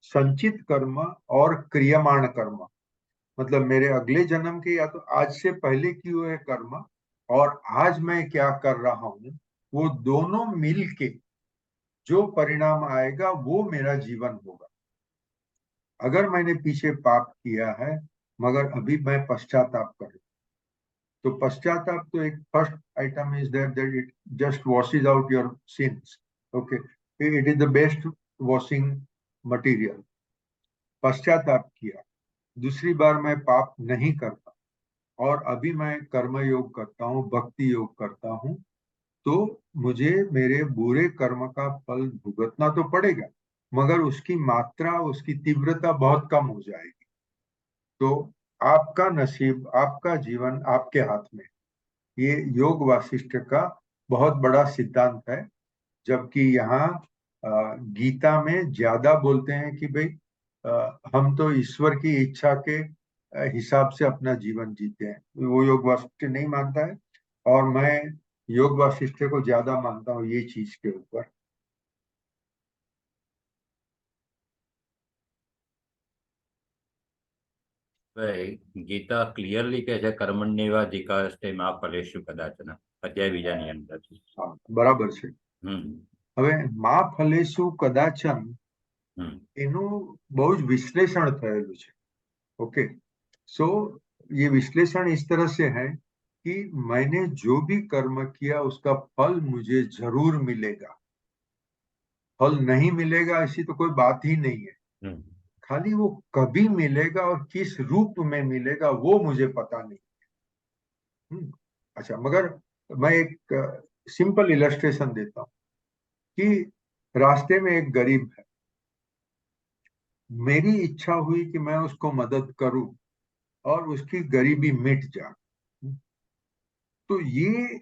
संचित कर्म और क्रियमाण कर्म, मतलब मेरे अगले जन्म के या तो आज से पहले किए हुए कर्म और आज मैं क्या कर रहा हूं, वो दोनों मिल के जो परिणाम आएगा वो मेरा जीवन होगा। अगर मैंने पीछे पाप किया है मगर अभी मैं पश्चाताप करूं, तो पश्चाताप तो एक first item is that it just washes out your sins. Okay, it is the best washing material. पश्चाताप किया, दूसरी बार मैं पाप नहीं करता, और अभी मैं कर्म योग करता हूँ, भक्ति योग करता हूँ, तो मुझे मेरे बुरे कर्म का फल भुगतना तो पड़ेगा, मगर उसकी मात्रा, उसकी तीव्रता बहुत कम हो जाएगी। तो आपका नसीब, आपका जीवन आपके हाथ में। ये योग वासिष्ठ का बहुत बड़ा सिद्धांत है। जबकि यहाँ गीता में ज्यादा बोलते हैं कि भाई हम तो ईश्वर की इच्छा के हिसाब से अपना जीवन जीते हैं। वो योग वासिष्ठ नहीं मानता है, और मैं योग वासिष्ठ को ज्यादा मानता हूँ ये चीज के ऊपर। भाई गीता क्लियरली કહે છે કર્મણ્યેવાધિકારસ્તે મા ફલેષુ કદાચન અધ્યાય બીજાની અંદર. हाँ, बराबर છે। હમ હવે મા ફલેશુ કદાચન હમ એનું બહુ જ વિશ્લેષણ થયેલું છે। ओके, सो ये विश्लेषण इस तरह से है कि मैंने जो भी कर्म किया उसका फल मुझे जरूर मिलेगा। फल नहीं मिलेगा ऐसी तो कोई बात ही नहीं है। હમ खाली वो कभी मिलेगा और किस रूप में मिलेगा वो मुझे पता नहीं। अच्छा, मगर मैं एक सिंपल इलस्ट्रेशन देता हूँ कि रास्ते में एक गरीब है, मेरी इच्छा हुई कि मैं उसको मदद करूं और उसकी गरीबी मिट जाए। तो ये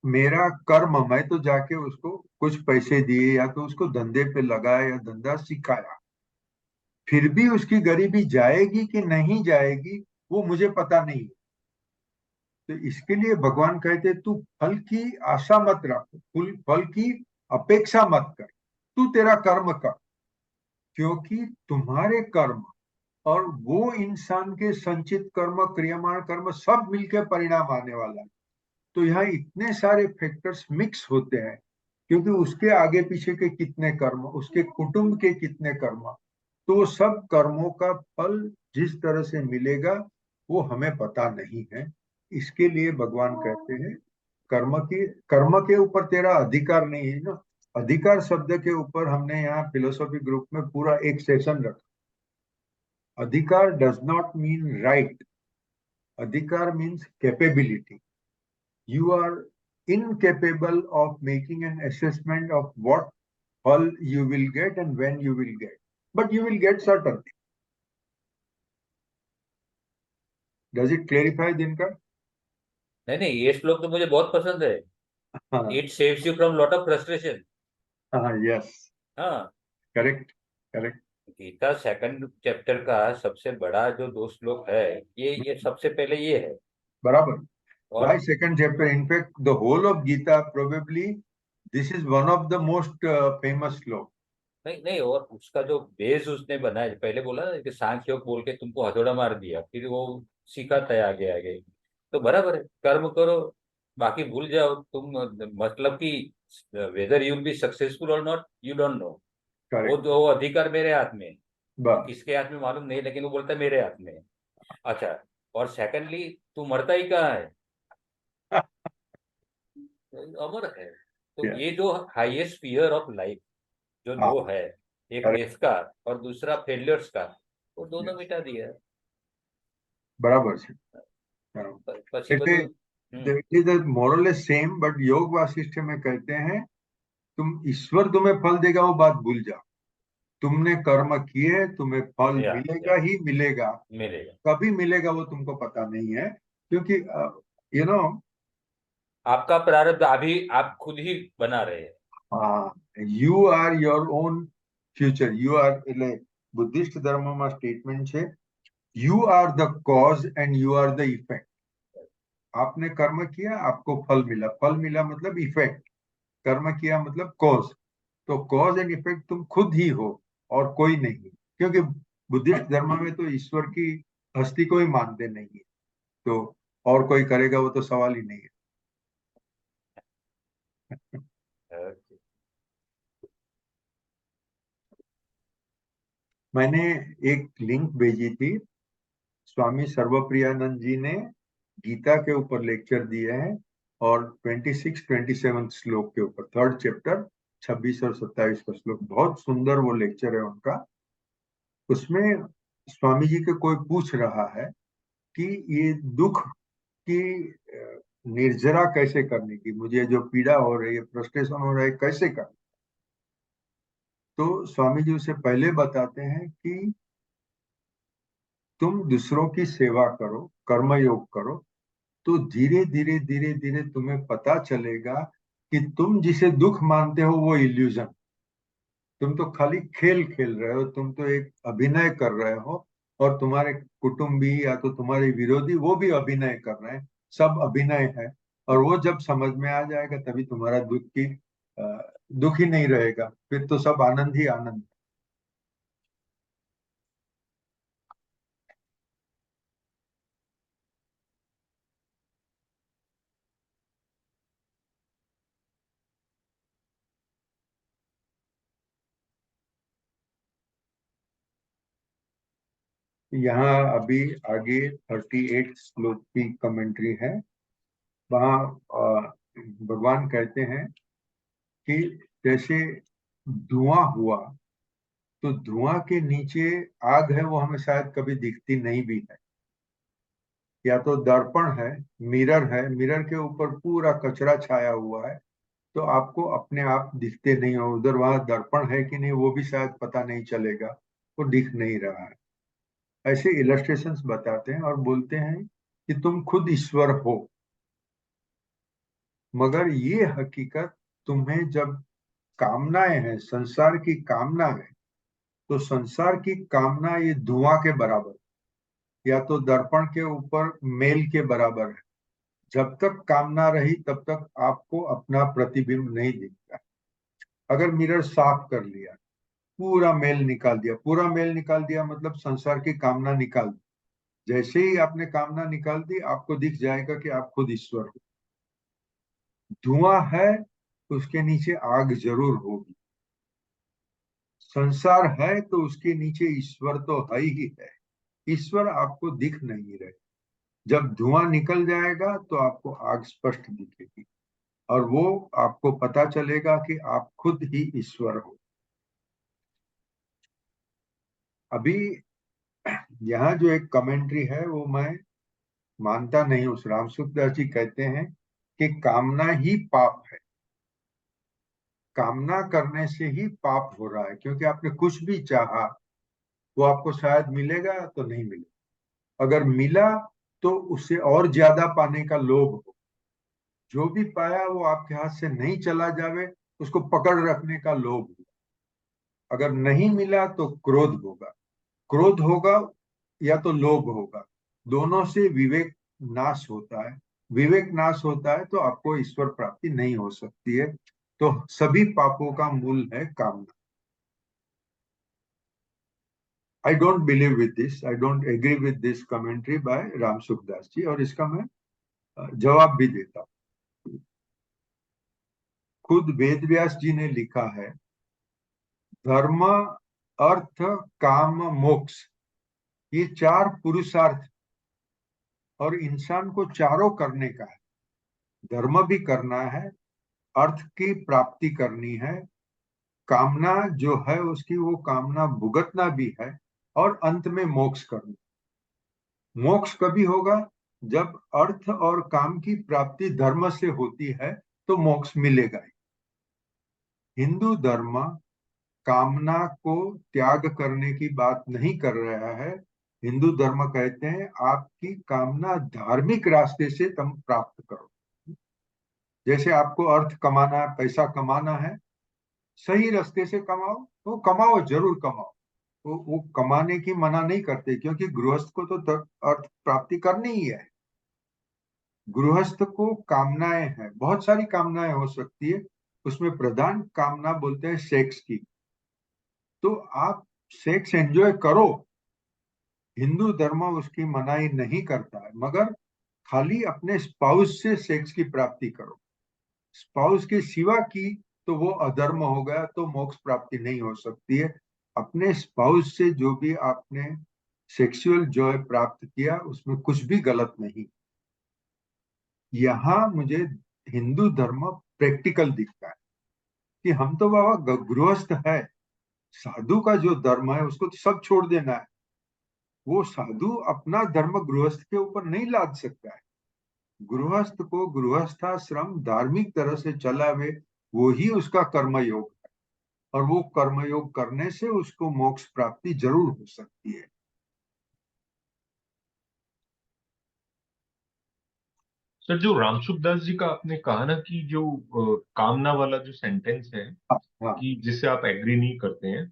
मेरा कर्म, मैं तो जाके उसको कुछ पैसे दिए या तो उसको धंधे पे लगाया या धंधा सिखाया, फिर भी उसकी गरीबी जाएगी कि नहीं जाएगी वो मुझे पता नहीं। तो इसके लिए भगवान कहते तू फल की आशा मत रख, फल की अपेक्षा मत कर, तू तेरा कर्म कर, क्योंकि तुम्हारे कर्म और वो इंसान के संचित कर्म, क्रियमाण कर्म सब मिलकर परिणाम आने वाला है। तो यहाँ इतने सारे फैक्टर्स मिक्स होते हैं, क्योंकि उसके आगे पीछे के कितने कर्म, उसके कुटुंब के कितने कर्म, तो सब कर्मों का फल जिस तरह से मिलेगा वो हमें पता नहीं है। इसके लिए भगवान कहते हैं कर्म के ऊपर तेरा अधिकार नहीं है ना। अधिकार शब्द के ऊपर हमने यहाँ फिलोसॉफी ग्रुप में पूरा एक सेशन रखा। अधिकार डज नॉट मीन राइट, अधिकार means capability. You are incapable of making an assessment of what all you will get and when you will get, but you will get certainly. Does it clarify, Dinkar? नहीं नहीं, ये श्लोक तो मुझे बहुत पसंद है. हाँ, it saves you from lot of frustration. हाँ, yes, हाँ, correct, correct, Gita second chapter का सबसे बड़ा जो दो श्लोक है, ये सबसे पहले ये है. बराबर। और Why second chapter? In fact, the whole of Gita probably this is one of the most famous sloka. नहीं नहीं, और उसका जो बेस उसने बनाया, पहले बोला ना कि सांख्य योग बोल के तुमको हथौड़ा मार दिया, फिर वो सिखाता है आगे आगे. तो बराबर है, कर्म करो, बाकी भूल जाओ तुम. मतलब कि whether you will be successful और नॉट, यू डोंट नो. वो Correct. जो वो अधिकार मेरे हाथ में है. वो बस। किसके हाथ में मालूम नहीं, लेकिन वो बोलता है मेरे हाथ में है. अच्छा, और सेकंडली तू मरता ही कहाँ है, अमर है. तो Yeah. ये जो हाईएस्ट फियर ऑफ लाइफ जो हाँ, दो है, एक correct. डेथ का और दूसरा फेलियर्स का, वो दोनों Yes. मिटा दिया. बराबर છે। बराबर। પછી એટલે બધું. it is more or less same, but योग वासिष्ठ में कहते हैं तुम ईश्वर तुम्हें फल देगा वो बात भूल जाओ। तुमने कर्म किए, तुम्हें फल या मिलेगा ही मिलेगा। मिलेगा. कभी मिलेगा वो तुमको पता नहीं है, क्योंकि यू नो आपका प्रारब्ध अभी आप खुद ही बना रहे हैं. You are your own future. You are એટલે બુદ્ધિસ્ટ ધર્મમાં સ્ટેટમેન્ટ છે, you are the cause and you are the effect. आपने कर्म किया, आपको फल मिला, फल मिला मतलब इफेक्ट, कर्म किया मतलब कॉज। तो कॉज एंड इफेक्ट तुम खुद ही हो और कोई नहीं, क्योंकि बुद्धिस्ट धर्म में तो ईश्वर की हस्ती को ही मानते नहीं है, तो और कोई करेगा वो तो सवाल ही नहीं है। मैंने एक लिंक भेजी थी, स्वामी सर्वप्रियानंद जी ने गीता के ऊपर लेक्चर दिए हैं, और 26-27 श्लोक के ऊपर, थर्ड चैप्टर 26 और 27 का श्लोक, बहुत सुंदर वो लेक्चर है उनका। उसमें स्वामी जी के कोई पूछ रहा है कि ये दुख की निर्जरा कैसे करने की, मुझे जो पीड़ा हो रही है, फ्रस्ट्रेशन हो रहा है, कैसे करना। तो स्वामी जी उसे पहले बताते हैं कि तुम दूसरों की सेवा करो, कर्मयोग करो, तो धीरे धीरे धीरे धीरे तुम्हें पता चलेगा कि तुम जिसे दुख मानते हो वो इल्यूजन, तुम तो खाली खेल खेल रहे हो, तुम तो एक अभिनय कर रहे हो, और तुम्हारे कुटुंबी या तो तुम्हारे विरोधी वो भी अभिनय कर रहे हैं, सब अभिनय है। और वो जब समझ में आ जाएगा तभी तुम्हारा दुख ही नहीं रहेगा, फिर तो सब आनंद ही आनंद। यहाँ अभी आगे 38 श्लोक की कमेंट्री है। वहाँ भगवान कहते हैं कि जैसे धुआं हुआ, तो धुआं के नीचे आग है, वो हमें शायद कभी दिखती नहीं भी है। या तो दर्पण है, मिरर है, मिरर के ऊपर पूरा कचरा छाया हुआ है, तो आपको अपने आप दिखते नहीं हो, उधर वहां दर्पण है कि नहीं वो भी शायद पता नहीं चलेगा, वो दिख नहीं रहा है। ऐसे इलस्ट्रेशंस बताते हैं और बोलते हैं कि तुम खुद ईश्वर हो, मगर ये हकीकत तुम्हें जब कामनाएं हैं, संसार की कामना है, तो संसार की कामना ये धुआं के बराबर, या तो दर्पण के ऊपर मेल के बराबर है। जब तक कामना रही तब तक आपको अपना प्रतिबिंब नहीं दिखता। अगर मिरर साफ कर लिया, पूरा मेल निकाल दिया, पूरा मेल निकाल दिया मतलब संसार की कामना निकाल दी, जैसे ही आपने कामना निकाल दी आपको दिख जाएगा कि आप खुद ईश्वर हो। धुआं है, उसके नीचे आग जरूर होगी। संसार है तो उसके नीचे ईश्वर तो है ही है। ईश्वर आपको दिख नहीं रहे। जब धुआं निकल जाएगा तो आपको आग स्पष्ट दिखेगी, और वो आपको पता चलेगा कि आप खुद ही ईश्वर हो। अभी यहाँ जो एक कमेंट्री है वो मैं मानता नहीं हूँ। राम सुखदास जी कहते हैं कि कामना ही पाप है, कामना करने से ही पाप हो रहा है, क्योंकि आपने कुछ भी चाहा वो आपको शायद मिलेगा तो नहीं मिलेगा, अगर मिला तो उससे और ज्यादा पाने का लोभ हो, जो भी पाया वो आपके हाथ से नहीं चला जावे उसको पकड़ रखने का लोभ हो, अगर नहीं मिला तो क्रोध होगा, क्रोध होगा या तो लोभ होगा, दोनों से विवेक नाश होता है। विवेक नाश होता है तो आपको ईश्वर प्राप्ति नहीं हो सकती है। तो सभी पापों का मूल है कामना। I don't believe with this, I don't agree with this commentary by Ram Sukhdas ji, और इसका मैं जवाब भी देता हूँ। खुद वेद व्यास जी ने लिखा है, धर्म, अर्थ, काम, मोक्ष, ये चार पुरुषार्थ, और इंसान को चारों करने का है। धर्म भी करना है, अर्थ की प्राप्ति करनी है, कामना जो है उसकी वो कामना भुगतना भी है, और अंत में मोक्ष करना। मोक्ष कभी होगा? जब अर्थ और काम की प्राप्ति धर्म से होती है तो मोक्ष मिलेगा ही। हिंदू धर्म कामना को त्याग करने की बात नहीं कर रहा है। हिंदू धर्म कहते हैं आपकी कामना धार्मिक रास्ते से तुम प्राप्त करो। जैसे आपको अर्थ कमाना है, पैसा कमाना है, सही रास्ते से कमाओ, तो कमाओ, जरूर कमाओ। वो कमाने की मना नहीं करते, क्योंकि गृहस्थ को तो अर्थ प्राप्ति करनी ही है। गृहस्थ को कामनाएं हैं, बहुत सारी कामनाएं हो सकती है, उसमें प्रधान कामना बोलते हैं सेक्स की। तो आप सेक्स एंजॉय करो, हिंदू धर्म उसकी मनाही नहीं करता है, मगर खाली अपने स्पाउस से सेक्स की प्राप्ति करो। स्पाउस के सिवा की तो वो अधर्म हो गया, तो मोक्ष प्राप्ति नहीं हो सकती है। अपने स्पाउस से जो भी आपने सेक्सुअल जॉय प्राप्त किया उसमें कुछ भी गलत नहीं। यहाँ मुझे हिंदू धर्म प्रैक्टिकल दिखता है कि हम तो बाबा गृहस्थ है, साधु का जो धर्म है उसको तो सब छोड़ देना है। वो साधु अपना धर्म गृहस्थ के ऊपर नहीं लाद सकता है। गृहस्थ को गृहस्थाश्रम धार्मिक तरह से चलावे, वो ही उसका कर्म योग है। और वो कर्मयोग करने से उसको मोक्ष प्राप्ति जरूर हो सकती है। सर, जो रामसुखदास जी का आपने कहा ना कि जो कामना वाला जो सेंटेंस है हाँ कि जिससे आप एग्री नहीं करते हैं,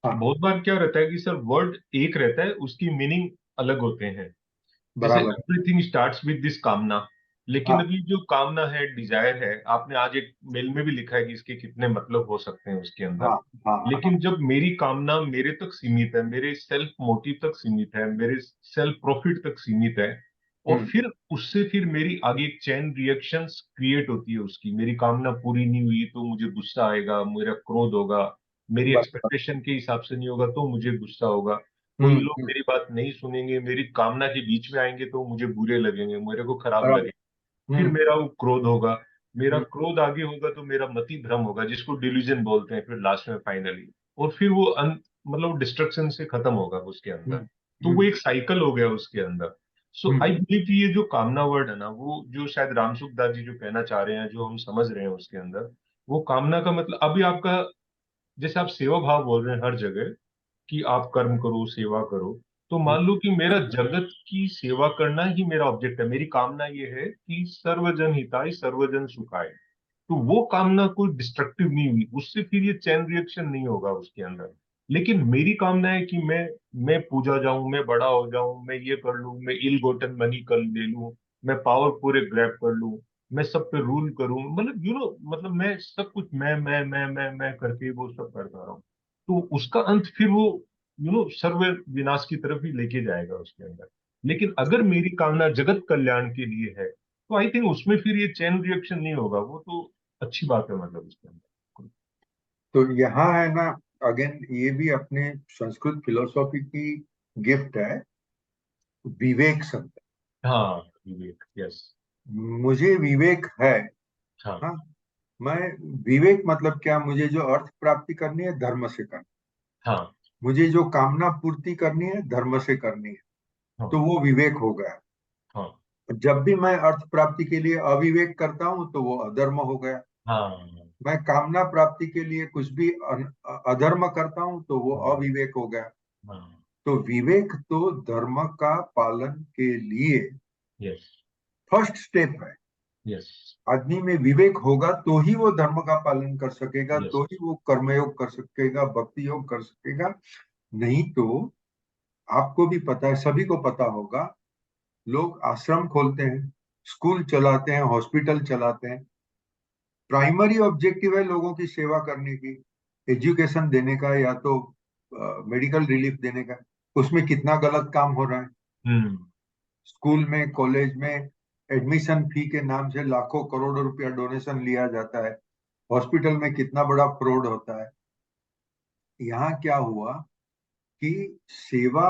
हाँ, बहुत बार क्या रहता है कि सर वर्ड एक रहता है, उसकी मीनिंग अलग होते हैं। जैसे बराबर। एवरीथिंग स्टार्ट्स विद दिस कामना, लेकिन हाँ अभी जो कामना है, डिजायर है, आपने आज एक मेल में भी लिखा है कि इसके कितने मतलब हो सकते हैं उसके अंदर। हाँ हाँ हाँ। लेकिन जब मेरी कामना मेरे तक सीमित है, मेरे सेल्फ मोटिव तक सीमित है, मेरे सेल्फ प्रॉफिट तक सीमित है, और हम्म, फिर उससे फिर मेरी आगे एक चैन रिएक्शंस क्रिएट होती है उसकी, मेरी कामना पूरी नहीं हुई तो मुझे गुस्सा आएगा, मेरा क्रोध होगा, मेरी बराबर। एक्सपेक्टेशन के हिसाब से नहीं होगा तो मुझे गुस्सा होगा, कोई लोग हम्म, मेरी बात नहीं सुनेंगे, मेरी कामना के बीच में आएंगे तो मुझे बुरे लगेंगे, मेरे को खराब बराबर। लगेगा, फिर मेरा वो क्रोध होगा, मेरा हम्म, क्रोध आगे होगा तो मेरा मति भ्रम होगा, जिसको डिल्यूजन बोलते हैं फिर लास्ट में फाइनली, और फिर वो मतलब डिस्ट्रक्शन से खत्म होगा उसके अंदर। हम्म, तो वो हम्म, एक साइकिल हो गया उसके अंदर। सो हम्म, आई बिलीव कि ये जो कामना वर्ड है ना, वो जो शायद रामसुखदास जी जो कहना चाह रहे हैं, जो हम समझ रहे हैं उसके अंदर, वो कामना का मतलब अभी आपका, जैसे आप सेवा भाव बोल रहे हैं हर जगह कि आप कर्म करो, सेवा करो, तो हम्म, मान लो कि मेरा जगत की सेवा करना ही मेरा ऑब्जेक्ट है, मेरी कामना ये है कि सर्वजन हिताय सर्वजन सुखाय, तो वो कामना कोई डिस्ट्रक्टिव नहीं हुई, उससे फिर ये चैन रिएक्शन नहीं होगा उसके अंदर। लेकिन मेरी कामना है कि मैं पूजा जाऊं, मैं बड़ा हो जाऊं, मैं ये कर लूं, मैं इल गोटन मनी कर ले लूं, मैं पावर पूरे ग्रैब कर लूं, मैं सब पे रूल करूं, मतलब मतलब मैं सब कुछ मैं करके वो सब करता रहा हूं, तो उसका अंत फिर वो सर्व विनाश की तरफ ही लेके जाएगा उसके अंदर। लेकिन अगर मेरी कामना जगत कल्याण के लिए है, तो आई थिंक उसमें फिर ये चेन रिएक्शन नहीं होगा, वो तो अच्छी बात है मतलब उसके अंदर। तो यहाँ है ना, अगेन ये भी अपने संस्कृत फिलोसॉफी की गिफ्ट है, विवेक शब्द। हाँ, विवेक, यस। मुझे विवेक है। हाँ हाँ, मैं, विवेक मतलब क्या, मुझे जो अर्थ प्राप्ति करनी है धर्म से करनी, हाँ मुझे जो कामना पूर्ति करनी है धर्म से करनी है, हाँ तो वो विवेक हो गया। हाँ जब भी मैं अर्थ प्राप्ति के लिए अविवेक करता हूँ तो वो अधर्म हो गया। हाँ मैं कामना प्राप्ति के लिए कुछ भी अधर्म करता हूँ तो वो हाँ अविवेक हो गया। हाँ, तो विवेक तो धर्म का पालन के लिए यस फर्स्ट स्टेप है। यस आदमी में विवेक होगा तो ही वो धर्म का पालन कर सकेगा, यस। तो ही वो कर्मयोग कर सकेगा, भक्ति योग कर सकेगा। नहीं तो, आपको भी पता है, सभी को पता होगा, लोग आश्रम खोलते हैं, स्कूल चलाते हैं, हॉस्पिटल चलाते हैं, प्राइमरी ऑब्जेक्टिव है लोगों की सेवा करने की, एजुकेशन देने का, या तो मेडिकल रिलीफ देने का। उसमें कितना गलत काम हो रहा है। हम्म। स्कूल में, कॉलेज में एडमिशन फी के नाम से लाखों करोड़ों रुपया डोनेशन लिया जाता है। हॉस्पिटल में कितना बड़ा फ्रॉड होता है। यहाँ क्या हुआ कि सेवा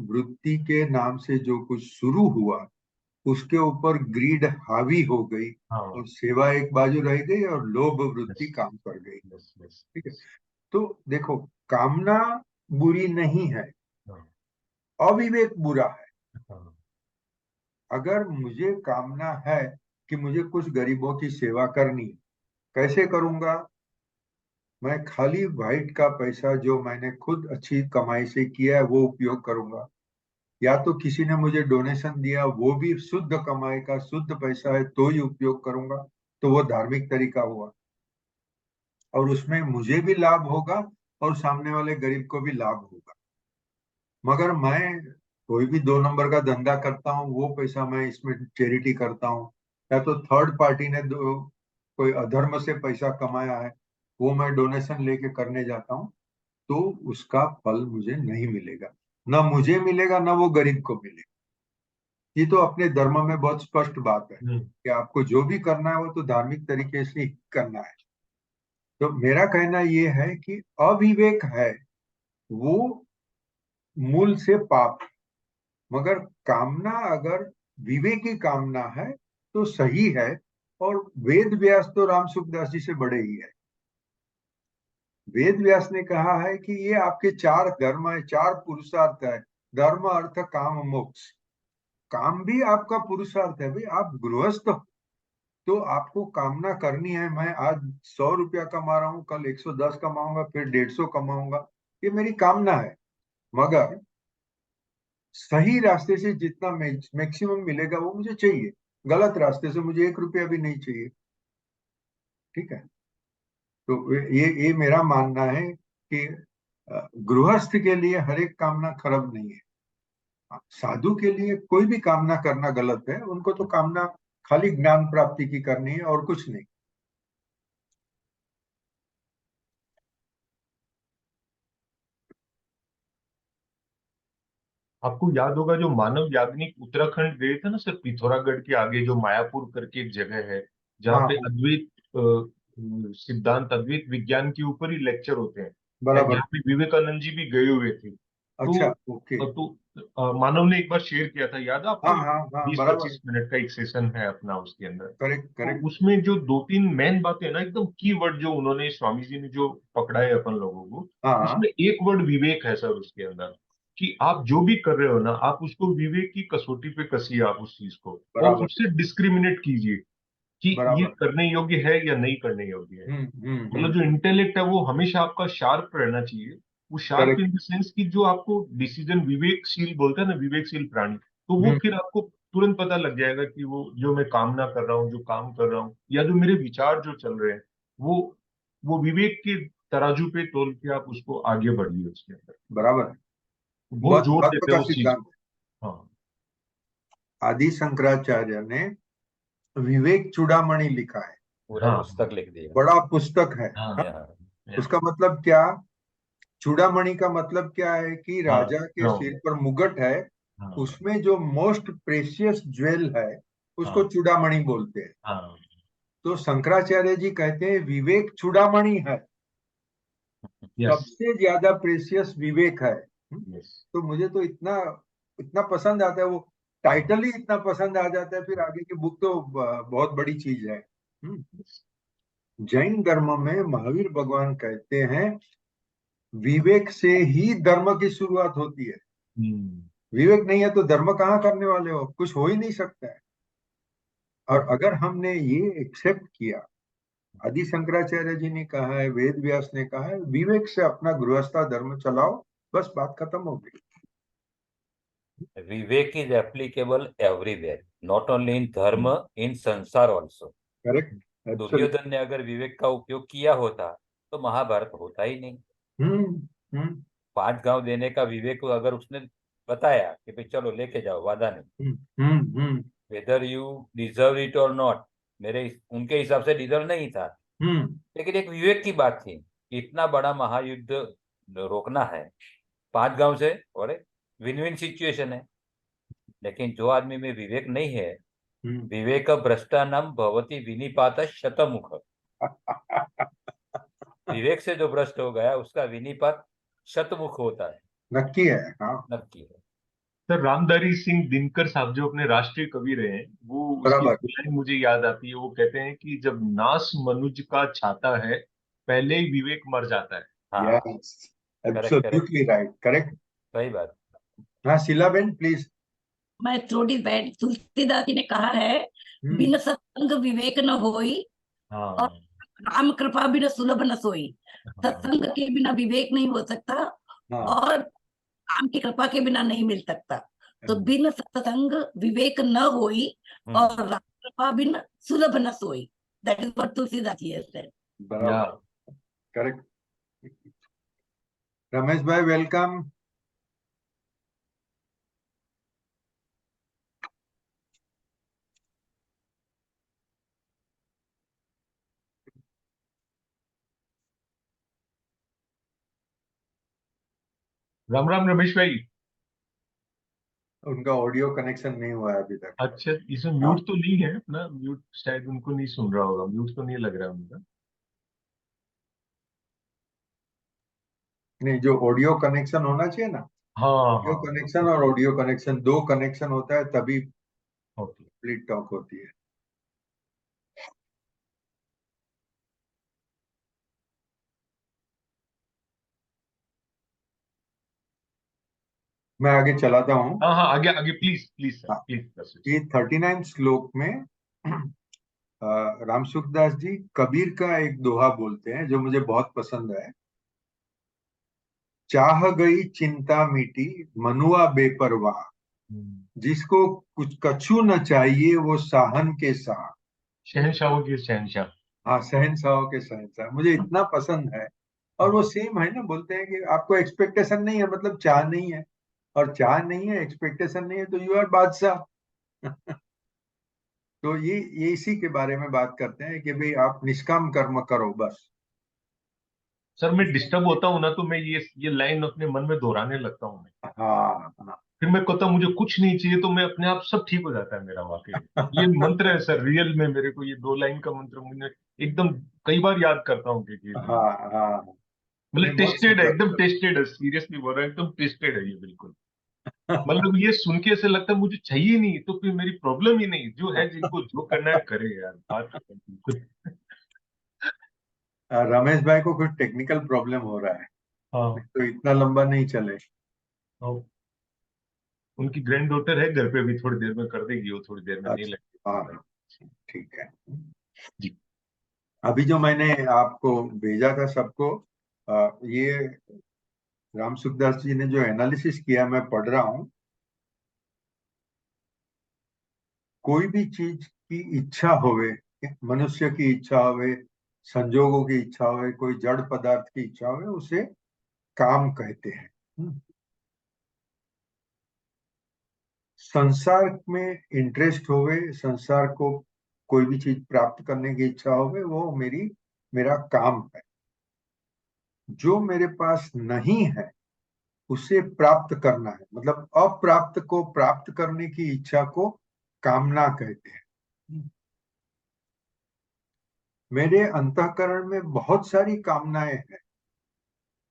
वृत्ति के नाम से जो कुछ शुरू हुआ, उसके ऊपर ग्रीड हावी हो गई, हाँ, और सेवा एक बाजू रह गई और लोभ यस वृत्ति काम कर गई। यस यस ठीक है। यस। तो देखो, कामना बुरी नहीं है, हाँ अविवेक बुरा है। हाँ अगर मुझे कामना है कि मुझे कुछ गरीबों की सेवा करनी है, कैसे करूंगा? मैं खाली वाइट का पैसा जो मैंने खुद अच्छी कमाई से किया है वो उपयोग करूंगा, या तो किसी ने मुझे डोनेशन दिया वो भी शुद्ध कमाई का शुद्ध पैसा है तो ही उपयोग करूंगा, तो वो धार्मिक तरीका हुआ, और उसमें मुझे भी लाभ होगा और सामने वाले गरीब को भी लाभ होगा। मगर मैं कोई भी दो नंबर का धंधा करता हूँ, वो पैसा मैं इसमें चैरिटी करता हूँ, या तो थर्ड पार्टी ने कोई अधर्म से पैसा कमाया है, वो मैं डोनेशन लेके करने जाता हूँ, तो उसका फल मुझे नहीं मिलेगा। ना मुझे मिलेगा, ना वो गरीब को मिलेगा। ये तो अपने धर्म में बहुत स्पष्ट बात है हम्म। कि आपको जो भी करना है वो तो धार्मिक तरीके से ही करना है। तो मेरा कहना ये है कि अविवेक है वो मूल से पाप है। मगर कामना अगर विवेकी कामना है तो सही है। और वेद व्यास तो राम सुखदास जी से बड़े ही है। वेद व्यास ने कहा है कि ये आपके चार धर्म है, चार पुरुषार्थ है, धर्म अर्थ काम मोक्ष। काम भी आपका पुरुषार्थ है भाई, आप गृहस्थ हो तो आपको कामना करनी है, मैं आज 100 रुपया कमा रहा हूँ, कल 110 कमाऊंगा, फिर 150 कमाऊंगा, ये मेरी कामना है। मगर सही रास्ते से जितना मैक्सिमम मिलेगा वो मुझे चाहिए, गलत रास्ते से मुझे 1 रुपया भी नहीं चाहिए। ठीक है। तो ये मेरा मानना है कि गृहस्थ के लिए हर एक कामना खराब नहीं है। साधु के लिए कोई भी कामना करना गलत है, उनको तो कामना खाली ज्ञान प्राप्ति की करनी है और कुछ नहीं। आपको याद होगा जो मानव याग्निक उत्तराखंड गए थे ना सर, पिथौरागढ़ के आगे जो मायापुर करके एक जगह है, जहाँ हाँ पे हाँ, अद्वैत सिद्धांत, अद्वैत विज्ञान के ऊपर ही लेक्चर होते हैं, या बराबर। जहाँ पे विवेकानंद जी भी गए हुए थे। तो अच्छा, ओके। मानव ने एक बार शेयर किया था, याद है हाँ आपको? हाँ हाँ, बीस बराबर। पच्चीस मिनट का एक सेशन है अपना उसके अंदर। करेक्ट तो करेक्ट। उसमें जो दो तीन मेन बातें ना, एकदम की वर्ड जो उन्होंने, स्वामी जी ने जो पकड़ा है अपन लोगों को, हाँ, उसमें एक वर्ड विवेक है सर उसके अंदर। कि आप जो भी कर रहे हो ना, आप उसको विवेक की कसौटी पे कसिए, आप उस चीज को, और बराबर उससे डिस्क्रिमिनेट कीजिए कि ये बराबर। करने योग्य है या नहीं करने योग्य है। मतलब जो इंटेलेक्ट है वो हमेशा आपका शार्प रहना चाहिए। वो sharp correct. In the sense कि जो आपको डिसीजन, विवेकशील बोलते हैं ना, विवेकशील प्राणी, तो वो हम्म, फिर आपको तुरंत पता लग जाएगा कि वो जो मैं कामना कर रहा हूँ, जो काम कर रहा हूँ, या जो मेरे विचार जो चल रहे हैं, वो वो विवेक के तराजू पे तोल के आप उसको आगे बढ़िए उसके अंदर। बराबर। तो बहुत जोर मध्व देते का हैं उस चीज सिद्धांत। को। हाँ। आदि शंकराचार्य ने विवेक चूड़ामणि लिखा है, पूरा हाँ पुस्तक लिख दिया। बड़ा पुस्तक है। हाँ हाँ, यहाँ उसका मतलब क्या? चूड़ामणि का मतलब क्या है कि हाँ राजा के हाँ सिर पर मुकुट है, हाँ उसमें जो मोस्ट प्रेशियस ज्वेल है उसको हाँ चूड़ामणि बोलते हैं। हाँ। तो शंकराचार्य जी कहते हैं विवेक चूड़ामणि है, यस सबसे ज्यादा प्रेशियस विवेक है। यस। तो मुझे तो इतना इतना पसंद आता है वो, टाइटल ही इतना पसंद आ जाता है, फिर आगे की बुक तो बहुत बड़ी चीज है। हम्म। जैन धर्म में महावीर भगवान कहते हैं विवेक से ही धर्म की शुरुआत होती है। हम्म। विवेक नहीं है तो धर्म कहाँ करने वाले हो, कुछ हो ही नहीं सकता है। और अगर हमने ये एक्सेप्ट किया, आदि शंकराचार्य जी ने कहा है, वेद व्यास ने कहा है, विवेक से अपना गृहस्था धर्म चलाओ, बस बात खत्म हो गई। Vivek is applicable everywhere, not only in dharma, in संसार ऑल्सो। Correct, absolute. दुर्योधन ने अगर विवेक का उपयोग किया होता तो महाभारत होता ही नहीं। हम्म हम्म 5 गांव देने का विवेक अगर उसने बताया कि भाई चलो लेके जाओ, वादा नहीं, हम्म हम्म वेदर यू डिजर्व इट और नॉट, उनके हिसाब से डिजर्व नहीं था, हम्म लेकिन एक विवेक की बात थी कि इतना बड़ा महायुद्ध रोकना है 5 गांव से, और विन विन सिचुएशन है। लेकिन जो आदमी में विवेक नहीं है, हम्म। विवेक भ्रष्टानाम भवति विनिपात शतमुख, विवेक से जो भ्रष्ट हो गया उसका विनिपात शतमुख होता है। नक्की है, हाँ। नक्की है। सर, रामधारी सिंह दिनकर साहब जो अपने राष्ट्रीय कवि रहे हैं, वो उसकी बराबर। लाइन मुझे याद आती है। वो कहते हैं कि जब नास मनुज का छाता है, पहले ही विवेक मर जाता है। हाँ, yes, correct correct, absolutely right, correct. सही बात। हाँ, शीलाबेन प्लीज। मैं थोड़ी बैठ, तुलसीदास जी ने कहा है हम्म। बिन सत्संग विवेक न होई, और हाँ राम कृपा बिन सुलभ न सोई। हाँ सत्संग के बिना विवेक नहीं हो सकता, हाँ, और राम की कृपा के बिना नहीं मिल सकता। तो बिन सत्संग विवेक न होई, हम्म। और राम कृपा बिन सुलभ न सोई। That is what Tulsidas ji has said. या। बराबर, करेक्ट। रमेश भाई वेलकम। राम राम रमेश भाई। उनका ऑडियो कनेक्शन नहीं हुआ है अभी तक। अच्छा, इसमें हाँ, म्यूट तो नहीं है अपना? म्यूट शायद उनको नहीं सुन रहा होगा, म्यूट तो नहीं लग रहा है उनका। नहीं, जो ऑडियो कनेक्शन होना चाहिए ना, हाँ ऑडियो हाँ। कनेक्शन और ऑडियो कनेक्शन, दो कनेक्शन होता है तभी ओके। कंप्लीट टॉक होती है। मैं आगे चलाता हूँ। हाँ हाँ, आगे आगे प्लीज प्लीज सर, हाँ, प्लीज। ये 39 श्लोक में राम सुखदास जी कबीर का एक दोहा बोलते हैं जो मुझे बहुत पसंद है। चाह गई चिंता मिटी, मनुआ बेपरवाह, जिसको कुछ कछु न चाहिए वो साहन के साह। शहनशाहों की शहनशाह। हाँ, शहंशाहों के शहंशाह मुझे इतना पसंद है। और वो सेम है ना, बोलते हैं कि आपको एक्सपेक्टेशन नहीं है मतलब चाह नहीं है, और चाह नहीं है एक्सपेक्टेशन नहीं है तो यू आर बादशाह। तो ये इसी के बारे में बात करते हैं कि भाई आप निष्काम कर्म करो बस। सर मैं डिस्टर्ब होता हूँ ना, तो मैं ये लाइन अपने मन में दोहराने लगता हूँ मैं। हाँ हाँ। फिर मैं कहता हूँ मुझे कुछ नहीं चाहिए, तो मैं अपने आप सब ठीक हो जाता है मेरा, वाकई। ये मंत्र है सर, रियल में मेरे को ये 2 लाइन का मंत्र मुझे एकदम कई बार याद करता हूँ कि हाँ हाँ। नहीं, मतलब बहुत टेस्टेड है, सुंदर। एकदम टेस्टेड है, सीरियसली बोल रहा हूँ, एकदम टेस्टेड है ये बिल्कुल। मतलब ये सुन के ऐसे लगता है मुझे चाहिए नहीं तो फिर मेरी प्रॉब्लम ही नहीं, जो है जिनको जो करना है करे यार, बात खत्म, बिल्कुल। रमेश भाई को कुछ टेक्निकल प्रॉब्लम हो रहा है, हाँ तो इतना लंबा नहीं चले। हाँ। उनकी ग्रैंड डॉटर है घर पे, भी थोड़ी देर में कर देगी, वो थोड़ी देर में नहीं अच्छा, लगेगी। हाँ ठीक है। जी। अभी जो मैंने आपको भेजा था सबको, ये राम सुखदास जी ने जो एनालिसिस किया मैं पढ़ रहा हूँ। कोई भी चीज की इच्छा होवे, मनुष्य की इच्छा होवे, संजोगों की इच्छा होवे, कोई जड़ पदार्थ की इच्छा होवे, उसे काम कहते हैं। संसार में इंटरेस्ट होवे, संसार को कोई भी चीज प्राप्त करने की इच्छा होवे, वो मेरा काम है। जो मेरे पास नहीं है उसे प्राप्त करना है, मतलब अप्राप्त को प्राप्त करने की इच्छा को कामना कहते हैं। मेरे अंतःकरण में बहुत सारी कामनाएं हैं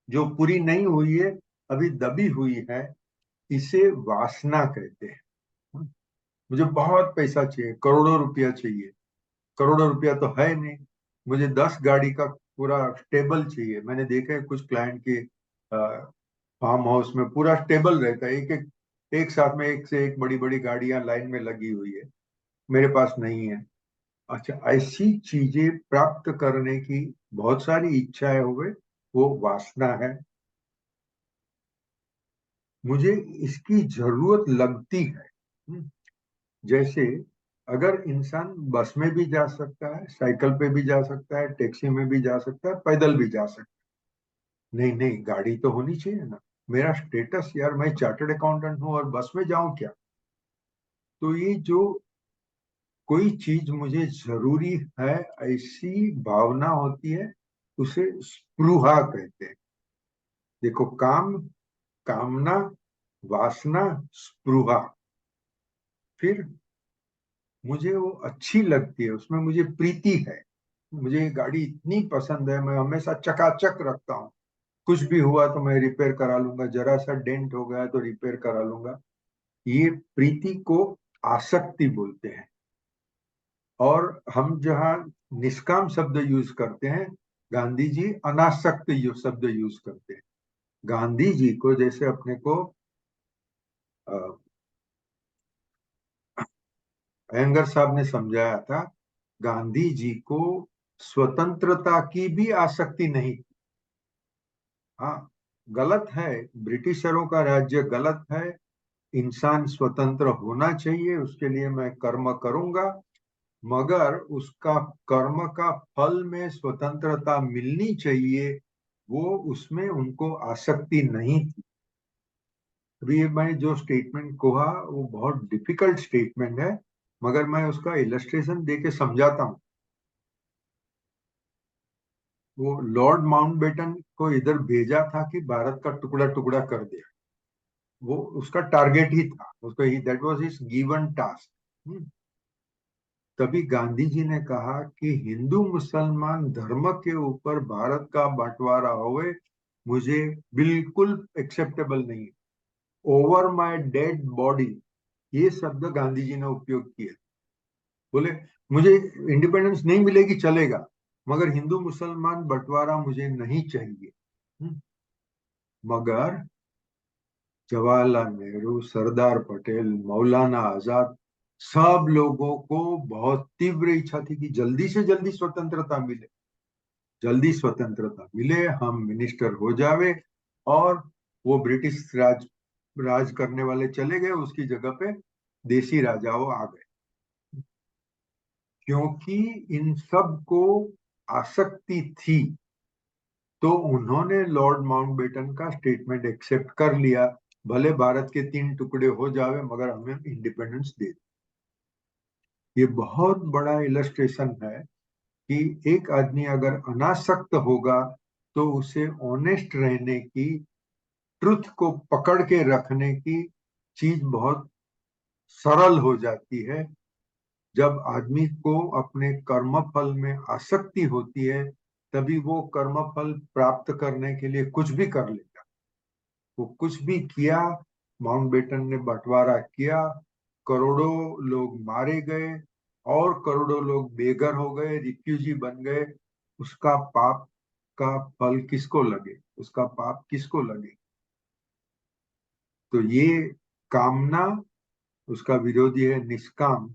जो पूरी नहीं हुई है, अभी दबी हुई है, इसे वासना कहते हैं। मुझे बहुत पैसा चाहिए, करोड़ों रुपया चाहिए, करोड़ों रुपया तो है नहीं। मुझे 10 गाड़ी का पूरा स्टेबल चाहिए। मैंने देखा है कुछ क्लाइंट के फार्म हाउस में पूरा स्टेबल रहता है, एक साथ में एक से एक बड़ी बड़ी गाड़ियां लाइन में लगी हुई है। मेरे पास नहीं है। अच्छा, ऐसी चीजें प्राप्त करने की बहुत सारी इच्छाएं हुए, वो वासना है। मुझे इसकी जरूरत लगती है। जैसे अगर इंसान बस में भी जा सकता है, साइकिल पे भी जा सकता है, टैक्सी में भी जा सकता है, पैदल भी जा सकता है, नहीं नहीं गाड़ी तो होनी चाहिए ना। मेरा स्टेटस यार, मैं चार्टर्ड अकाउंटेंट हूँ और बस में जाऊं क्या? तो ये जो कोई चीज मुझे जरूरी है, ऐसी भावना होती है, उसे स्पृहा कहते हैं। देखो, काम, कामना, वासना, स्पृहा। फिर मुझे वो अच्छी लगती है, उसमें मुझे प्रीति है। मुझे ये गाड़ी इतनी पसंद है, मैं हमेशा चकाचक रखता हूँ। कुछ भी हुआ तो मैं रिपेयर करा लूंगा, जरा सा डेंट हो गया तो रिपेयर करा लूंगा। ये प्रीति को आसक्ति बोलते हैं। और हम जहाँ निष्काम शब्द यूज करते हैं, गांधी जी अनासक्त शब्द यूज करते हैं। गांधी जी को जैसे अपने को अयंगर साहब ने समझाया था, गांधी जी को स्वतंत्रता की भी आसक्ति नहीं थी। हाँ, गलत है, ब्रिटिशरों का राज्य गलत है, इंसान स्वतंत्र होना चाहिए, उसके लिए मैं कर्म करूंगा, मगर उसका कर्म का फल में स्वतंत्रता मिलनी चाहिए, वो उसमें उनको आसक्ति नहीं थी। अभी ये मैं जो स्टेटमेंट कहा वो बहुत डिफिकल्ट स्टेटमेंट है, मगर मैं उसका इलस्ट्रेशन दे के समझाता हूँ। वो लॉर्ड माउंटबेटन को इधर भेजा था कि भारत का टुकड़ा टुकड़ा कर दे, वो उसका टारगेट ही था, उसको ही that was his given task. तभी गांधी जी ने कहा कि हिंदू मुसलमान धर्म के ऊपर भारत का बंटवारा होवे, मुझे बिल्कुल एक्सेप्टेबल नहीं है। ओवर माय डेड बॉडी, ये शब्द गांधी जी ने उपयोग किए। बोले मुझे इंडिपेंडेंस नहीं मिलेगी चलेगा, मगर हिंदू मुसलमान बंटवारा मुझे नहीं चाहिए। मगर जवाहरलाल नेहरू, सरदार पटेल, मौलाना आजाद, सब लोगों को बहुत तीव्र इच्छा थी कि जल्दी से जल्दी स्वतंत्रता मिले, जल्दी स्वतंत्रता मिले, हम मिनिस्टर हो जावे, और वो ब्रिटिश राज करने वाले चले गए, उसकी जगह पे देसी राजाओं आ गए। क्योंकि इन सब को आसक्ति थी, तो उन्होंने लॉर्ड माउंटबेटन का स्टेटमेंट एक्सेप्ट कर लिया, भले भारत के 3 टुकड़े हो जावे मगर हमें इंडिपेंडेंस दे दो। ये बहुत बड़ा इलस्ट्रेशन है कि एक आदमी अगर अनासक्त होगा तो उसे ऑनेस्ट रहने की, ट्रुथ को पकड़ के रखने की चीज बहुत सरल हो जाती है। जब आदमी को अपने कर्मफल में आसक्ति होती है, तभी वो कर्मफल प्राप्त करने के लिए कुछ भी कर लेगा। वो कुछ भी किया, माउंटबेटन ने बंटवारा किया, करोड़ों लोग मारे गए और करोड़ों लोग बेघर हो गए, रिफ्यूजी बन गए। उसका पाप का फल किसको लगे, उसका पाप किसको लगे? तो ये कामना, उसका विरोधी है निष्काम।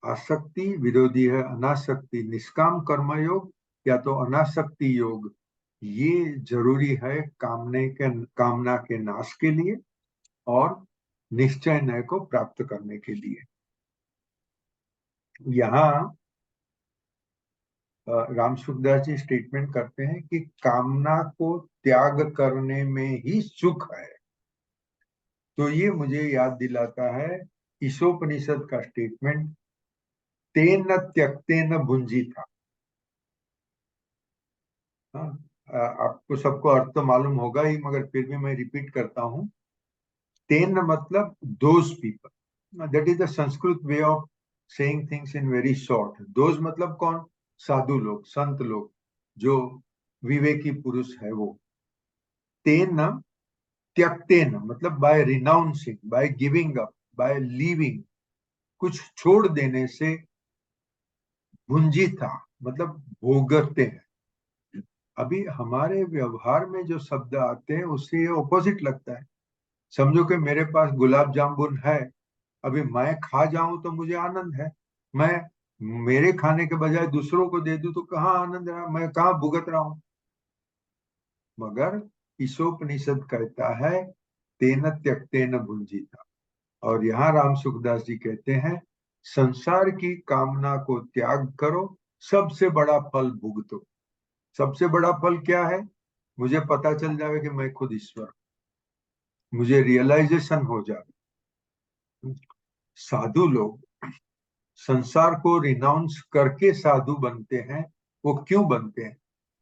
आसक्ति विरोधी है अनासक्ति। निष्काम कर्मयोग या तो अनासक्ति योग, ये जरूरी है कामना के नाश के लिए और निश्चय नय को प्राप्त करने के लिए। यहाँ राम सुखदास जी स्टेटमेंट करते हैं कि कामना को त्याग करने में ही सुख है। तो ये मुझे याद दिलाता है ईशोपनिषद का स्टेटमेंट, तेन त्यक्तेन भुंजीथा। हाँ, आपको सबको अर्थ तो मालूम होगा ही, मगर फिर भी मैं रिपीट करता हूँ। तेन मतलब those people, that is the Sanskrit way of saying things in very short. Those मतलब कौन? साधु लोग, संत लोग, जो विवेकी पुरुष है वो। तेन त्यक्तेन मतलब by renouncing, by giving up, by leaving, कुछ छोड़ देने से, भुंजिता मतलब भोगते हैं। अभी हमारे व्यवहार में जो शब्द आते हैं उससे ये ऑपोजिट लगता है। समझो कि मेरे पास गुलाब जामुन है, अभी मैं खा जाऊं तो मुझे आनंद है, मैं मेरे खाने के बजाय दूसरों को दे दूं तो कहाँ आनंद रहा, मैं कहाँ भुगत रहा हूं। मगर ईशोपनिषद कहता है तेन त्यक्तेन भुंजीता। और यहाँ राम सुखदास जी कहते हैं संसार की कामना को त्याग करो, सबसे बड़ा फल भुगतो। सबसे बड़ा फल क्या है? मुझे पता चल जाए कि मैं खुद ईश्वर, मुझे रियलाइजेशन हो जाए। साधु लोग संसार को रिनाउंस करके साधु बनते हैं। वो क्यों बनते हैं?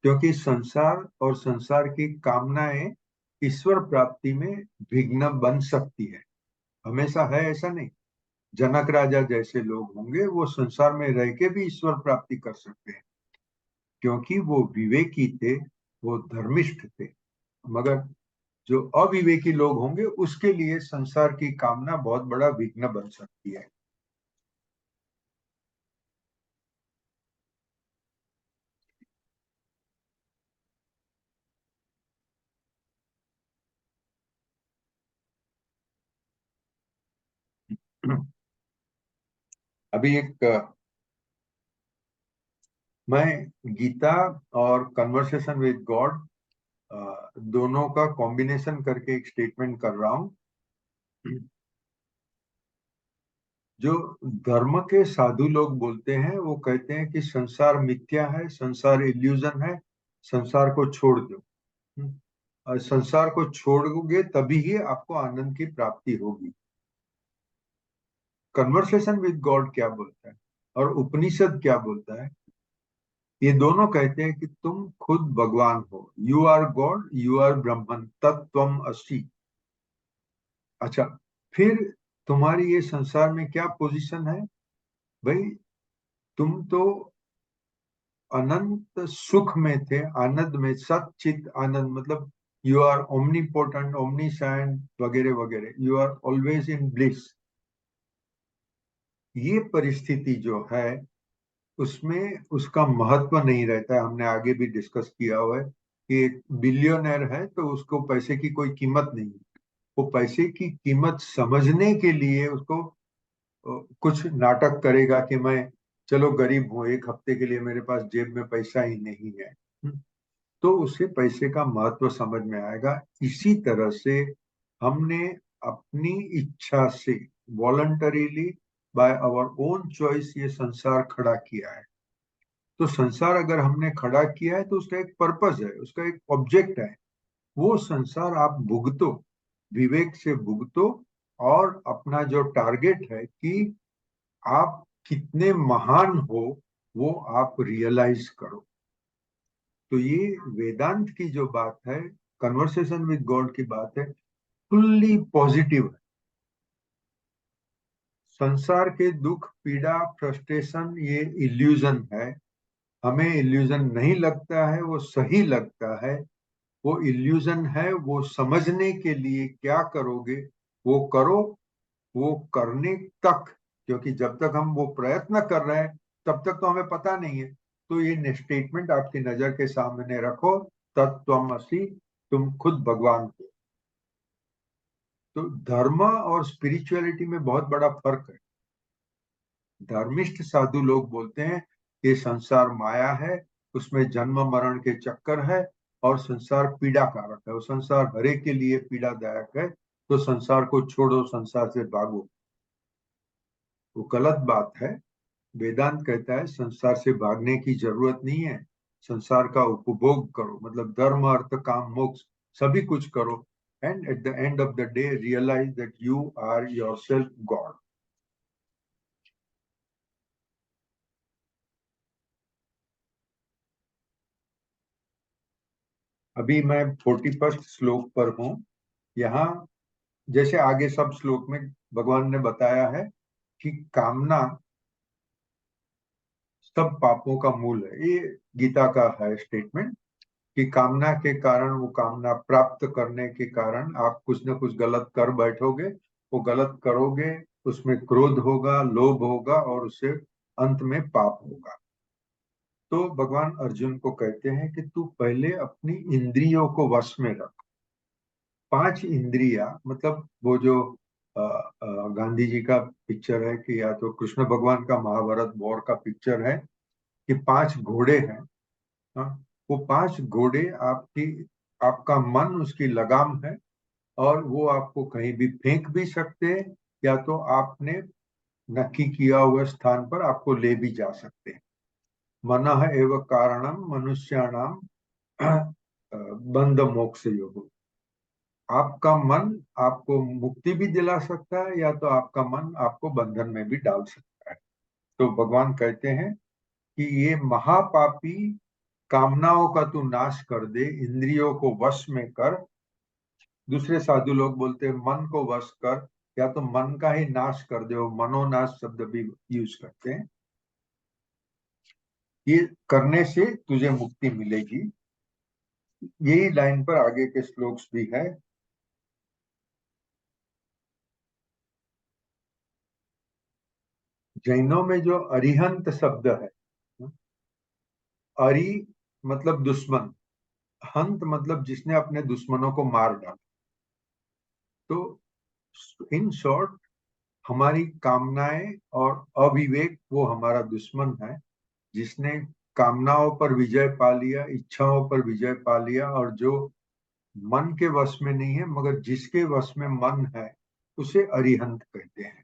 क्योंकि संसार और संसार की कामनाएं ईश्वर प्राप्ति में विघ्न बन सकती है। हमेशा है ऐसा नहीं। जनक राजा जैसे लोग होंगे वो संसार में रह के भी ईश्वर प्राप्ति कर सकते हैं, क्योंकि वो विवेकी थे, वो धर्मिष्ठ थे। मगर जो अविवेकी लोग होंगे उसके लिए संसार की कामना बहुत बड़ा विघ्न बन सकती है। अभी एक मैं गीता और कन्वर्सेशन विद गॉड दोनों का कॉम्बिनेशन करके एक स्टेटमेंट कर रहा हूं। जो धर्म के साधु लोग बोलते हैं वो कहते हैं कि संसार मिथ्या है, संसार इल्यूजन है, संसार को छोड़ दो। और संसार को छोड़ोगे तभी ही आपको आनंद की प्राप्ति होगी। कन्वर्सेशन विद गॉड क्या बोलता है और उपनिषद क्या बोलता है? ये दोनों कहते हैं कि तुम खुद भगवान हो, you are God, you are Brahman तत्त्वम असि। अच्छा, फिर तुम्हारी ये संसार में क्या पोजीशन है? भाई तुम तो अनंत सुख में थे, आनंद में, सचित आनंद मतलब यू आर ओमनीपोटेंट, ओमनीसेंट वगैरह वगैरह, you are always in bliss. ये परिस्थिति जो है उसमें उसका महत्व नहीं रहता है। हमने आगे भी डिस्कस किया हुआ है कि एक बिलियनर है तो उसको पैसे की कोई कीमत नहीं है। वो पैसे की कीमत समझने के लिए उसको कुछ नाटक करेगा कि मैं चलो गरीब हूं, एक हफ्ते के लिए मेरे पास जेब में पैसा ही नहीं है, तो उसे पैसे का महत्व समझ में आएगा। इसी तरह से हमने अपनी इच्छा से voluntarily by our own choice ये संसार खड़ा किया है। तो संसार अगर हमने खड़ा किया है तो उसका एक पर्पस है, उसका एक ऑब्जेक्ट है। वो संसार आप भुगतो, विवेक से भुगतो, और अपना जो टारगेट है कि आप कितने महान हो वो आप रियलाइज करो। तो ये वेदांत की जो बात है, कन्वर्सेशन विद गॉड की बात है, फुल्ली पॉजिटिव है। संसार के दुख, पीड़ा, फ्रस्ट्रेशन ये इल्यूजन है। हमें इल्यूजन नहीं लगता है, वो सही लगता है। वो इल्यूजन है, वो समझने के लिए क्या करोगे वो करो, वो करने तक, क्योंकि जब तक हम वो प्रयत्न कर रहे हैं तब तक तो हमें पता नहीं है। तो ये स्टेटमेंट आपकी नजर के सामने रखो, तत्त्वमसि, तुम खुद भगवान हो। तो धर्म और स्पिरिचुअलिटी में बहुत बड़ा फर्क है। धर्मिष्ठ साधु लोग बोलते हैं ये संसार माया है, उसमें जन्म मरण के चक्कर है, और संसार पीड़ा कारक है, वो संसार हरे के लिए पीड़ादायक है, तो संसार को छोड़ो, संसार से भागो। वो गलत बात है। वेदांत कहता है संसार से भागने की जरूरत नहीं है, संसार का उपभोग करो, मतलब धर्म अर्थ काम मोक्ष सभी कुछ करो, and at the end of the day realise that you are yourself God. अभी मैं 41 श्लोक पर हूं। यहाँ जैसे आगे सब श्लोक में भगवान ने बताया है कि कामना सब पापों का मूल है। ये गीता का है स्टेटमेंट कि कामना के कारण, वो कामना प्राप्त करने के कारण आप कुछ ना कुछ गलत कर बैठोगे, वो गलत करोगे, उसमें क्रोध होगा, लोभ होगा, और उससे अंत में पाप होगा। तो भगवान अर्जुन को कहते हैं कि तू पहले अपनी इंद्रियों को वश में रख। 5 इंद्रिया, मतलब वो जो गांधी जी का पिक्चर है, कि या तो कृष्ण भगवान का महाभारत वॉर का पिक्चर है कि 5 घोड़े हैं। हाँ, वो 5 घोड़े आपकी, आपका मन उसकी लगाम है, और वो आपको कहीं भी फेंक भी सकते हैं, या तो आपने नक्की किया हुए स्थान पर आपको ले भी जा सकते हैं। मनः एव कारणम मनुष्याणाम बंध मोक्ष योग। आपका मन आपको मुक्ति भी दिला सकता है, या तो आपका मन आपको बंधन में भी डाल सकता है। तो भगवान कहते हैं कि ये महापापी कामनाओं का तू नाश कर दे, इंद्रियों को वश में कर। दूसरे साधु लोग बोलते हैं मन को वश कर, या तो मन का ही नाश कर दे, वो मनोनाश शब्द भी यूज करते हैं। ये करने से तुझे मुक्ति मिलेगी। यही लाइन पर आगे के श्लोक्स भी है। जैनों में जो अरिहंत शब्द है, अरि मतलब दुश्मन, हंत मतलब जिसने अपने दुश्मनों को मार डाला। तो इन शॉर्ट, हमारी कामनाएं और अविवेक वो हमारा दुश्मन है, जिसने कामनाओं पर विजय पा लिया, इच्छाओं पर विजय पा लिया, और जो मन के वश में नहीं है मगर जिसके वश में मन है उसे अरिहंत कहते हैं।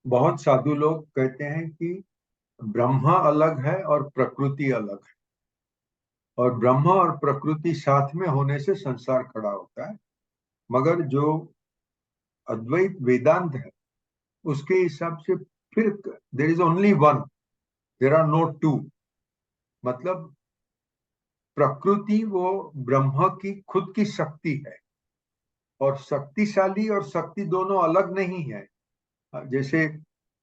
बहुत साधु लोग कहते हैं कि ब्रह्मा अलग है और प्रकृति अलग है, और ब्रह्मा और प्रकृति साथ में होने से संसार खड़ा होता है। मगर जो अद्वैत वेदांत है उसके हिसाब से फिर there is only one, there are no two. मतलब प्रकृति वो ब्रह्म की खुद की शक्ति है, और शक्तिशाली और शक्ति दोनों अलग नहीं है। जैसे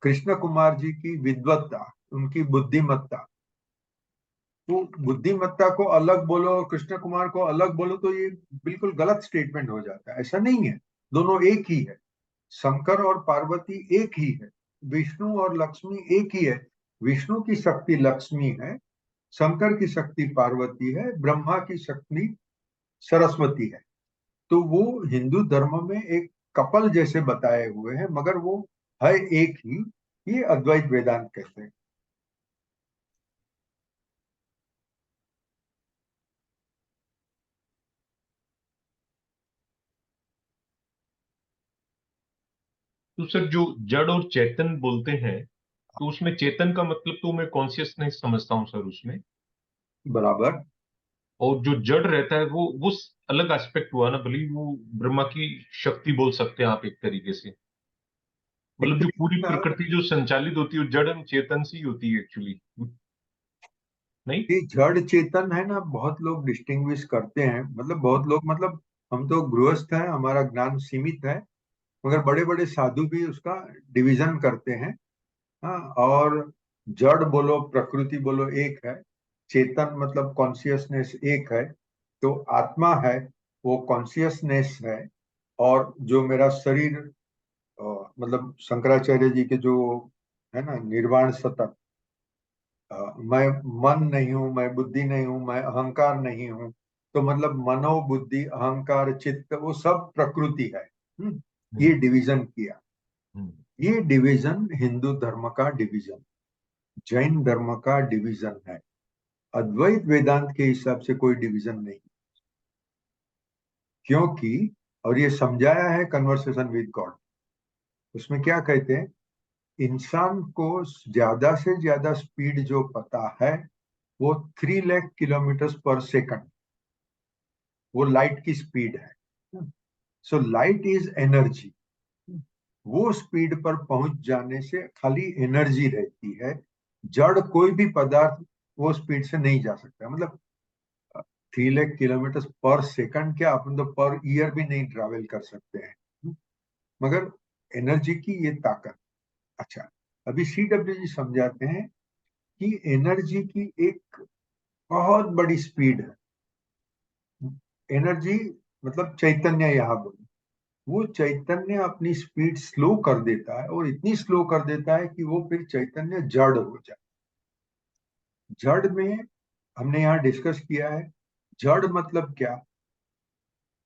कृष्ण कुमार जी की विद्वत्ता, उनकी बुद्धिमत्ता, तो बुद्धिमत्ता को अलग बोलो और कृष्ण कुमार को अलग बोलो तो ये बिल्कुल गलत स्टेटमेंट हो जाता है। ऐसा नहीं है, दोनों एक ही है। शंकर और पार्वती एक ही है, विष्णु और लक्ष्मी एक ही है। विष्णु की शक्ति लक्ष्मी है, शंकर की शक्ति पार्वती है, ब्रह्मा की शक्ति सरस्वती है। तो वो हिंदू धर्म में एक कपल जैसे बताए हुए हैं, मगर वो है एक ही। ये अद्वैत वेदांत कहते हैं। तो सर जो जड़ और चेतन बोलते हैं, तो उसमें चेतन का मतलब तो मैं कॉन्शियसनेस समझता हूँ सर उसमें। बराबर। और जो जड़ रहता है वो अलग एस्पेक्ट हुआ ना, भले ही वो ब्रह्मा की शक्ति बोल सकते हैं आप एक तरीके से। मतलब जो पूरी एक्चुअली प्रकृति जो संचालित होती है वो जड़ एंड चेतन से ही होती है एक्चुअली, नहीं? ये जड़ चेतन है ना, बहुत लोग डिस्टिंग्विश करते हैं, मतलब बहुत लोग, मतलब हम तो गृहस्थ हैं, हमारा ज्ञान सीमित है, मगर बड़े बड़े साधु भी उसका डिवीजन करते हैं। हाँ, और जड़ बोलो प्रकृति बोलो एक है, चेतन मतलब कॉन्शियसनेस एक है। तो आत्मा है, वो कॉन्शियसनेस है। और जो मेरा शरीर, मतलब शंकराचार्य जी के जो है ना निर्वाण शतक, मैं मन नहीं हूं, मैं बुद्धि नहीं हूं, मैं अहंकार नहीं हूं। तो मतलब मनो बुद्धि अहंकार चित्त वो सब प्रकृति है। ये हम्म। डिवीजन किया। हम्म। ये डिवीजन हिंदू धर्म का डिवीजन, जैन धर्म का डिवीजन है। अद्वैत वेदांत के हिसाब से कोई डिवीजन नहीं, क्योंकि और ये समझाया है कन्वर्सेशन विद गॉड। उसमें क्या कहते हैं, इंसान को ज्यादा से ज्यादा स्पीड जो पता है वो 3 लाख किलोमीटर पर सेकंड, वो लाइट की स्पीड है। So light is energy. वो स्पीड पर पहुंच जाने से खाली एनर्जी रहती है, जड़ कोई भी पदार्थ वो स्पीड से नहीं जा सकता। मतलब 3 लाख किलोमीटर पर सेकंड क्या, अपन तो पर ईयर भी नहीं ट्रैवल कर सकते हैं, मगर एनर्जी की ये ताकत। अच्छा, अभी CW जी समझाते हैं कि एनर्जी की एक बहुत बड़ी स्पीड है। एनर्जी मतलब चैतन्य, यहाँ बोलो, वो चैतन्य अपनी स्पीड स्लो कर देता है, और इतनी स्लो कर देता है कि वो फिर चैतन्य जड़ हो जाए। जड़ में हमने यहाँ डिस्कस किया है, जड़ मतलब क्या।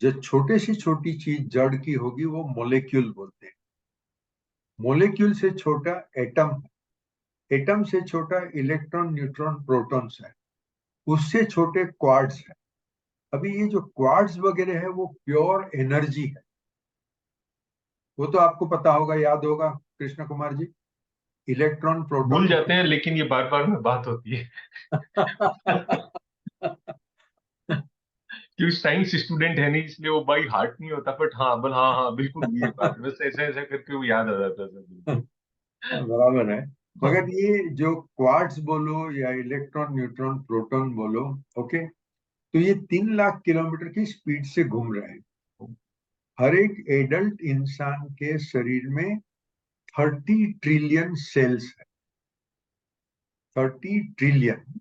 जो छोटे से छोटी चीज जड़ की होगी वो मोलेक्यूल बोलते हैं। मोलेक्यूल से छोटा एटम है, एटम से छोटा इलेक्ट्रॉन न्यूट्रॉन प्रोटॉन्स है, उससे छोटे क्वार्ट्स है। अभी ये जो क्वार्ट्स वगैरह है वो प्योर एनर्जी है। वो तो आपको पता होगा, याद होगा कृष्ण कुमार जी, इलेक्ट्रॉन भूल प्रोटॉन। जाते हैं लेकिन ये बार बार में बात होती है। क्योंकि साइंस स्टूडेंट है नहीं, इसलिए वो बाई हार्ट नहीं होता, बट हाँ बल हाँ हाँ बिल्कुल हुई है बात, बस ऐसा ऐसा करके वो याद आ जाता है सर, बिल्कुल। बराबर है। हाँ। मगर ये जो क्वार्ट्स बोलो या इलेक्ट्रॉन न्यूट्रॉन प्रोटॉन बोलो, ओके, तो ये 3 लाख किलोमीटर की स्पीड से घूम रहे हैं। हर एक एडल्ट इंसान के शरीर में 30 ट्रिलियन सेल्स है। 30 ट्रिलियन।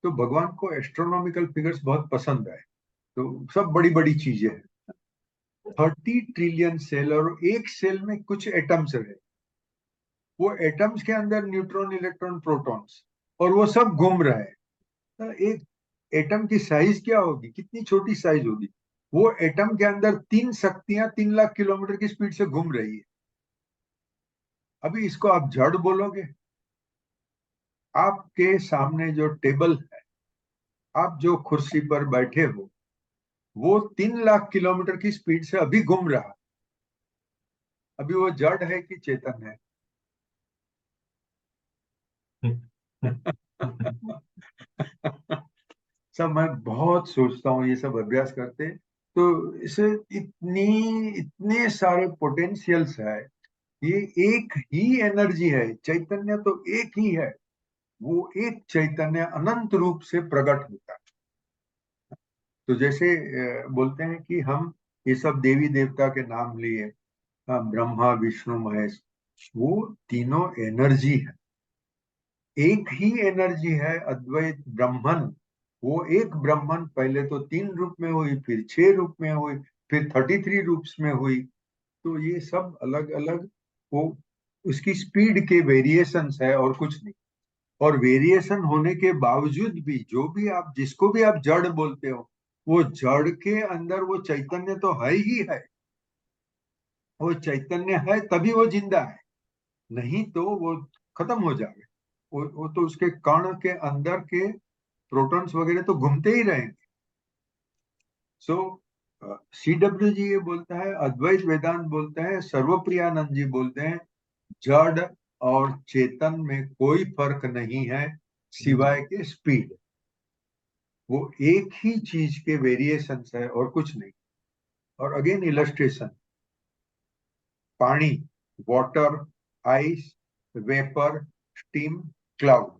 तो भगवान को एस्ट्रोनॉमिकल फिगर्स बहुत पसंद है, तो सब बड़ी बड़ी चीजें हैं। 30 ट्रिलियन सेल, और एक सेल में कुछ एटम्स रहे, वो एटम्स के अंदर न्यूट्रॉन इलेक्ट्रॉन प्रोटॉन्स, और वो सब घूम रहे हैं। तो एक एटम की साइज क्या होगी, कितनी छोटी साइज होगी। वो एटम के अंदर 3 शक्तियां 3 लाख किलोमीटर की स्पीड से घूम रही है। अभी इसको आप जड़ बोलोगे। आपके सामने जो टेबल है, आप जो कुर्सी पर बैठे हो, वो 3 लाख किलोमीटर की स्पीड से अभी घूम रहा है। अभी वो जड़ है कि चेतन है? सब मैं बहुत सोचता हूँ, ये सब अभ्यास करते तो इसे इतनी इतने सारे पोटेंशियल्स है। ये एक ही एनर्जी है, चैतन्य तो एक ही है। वो एक चैतन्य अनंत रूप से प्रकट होता है। तो जैसे बोलते हैं कि हम ये सब देवी देवता के नाम लिए, हाँ, ब्रह्मा विष्णु महेश, वो तीनों एनर्जी है, एक ही एनर्जी है, अद्वैत ब्रह्मन। वो एक ब्रह्मन पहले तो 3 रूप में हुई, फिर 6 रूप में हुई, फिर 33 रूप्स में हुई। तो ये सब अलग अलग वो उसकी स्पीड के वेरिएशंस है और कुछ नहीं। और वेरिएशन होने के बावजूद भी जो भी आप जिसको भी आप जड़ बोलते हो, वो जड़ के अंदर वो चैतन्य तो है ही है। वो चैतन्य है तभी वो जिंदा है, नहीं तो वो खत्म हो जाए। वो तो उसके कण के अंदर के प्रोटॉन्स वगैरह तो घूमते ही रहेंगे। सो CW जी ये बोलता है, अद्वैत वेदांत बोलते हैं, सर्वप्रियानंद जी बोलते हैं, जड़ और चेतन में कोई फर्क नहीं है सिवाय के स्पीड। वो एक ही चीज के वेरिएशंस है और कुछ नहीं। और अगेन इलस्ट्रेशन, पानी, water, ice, vapour, steam, cloud,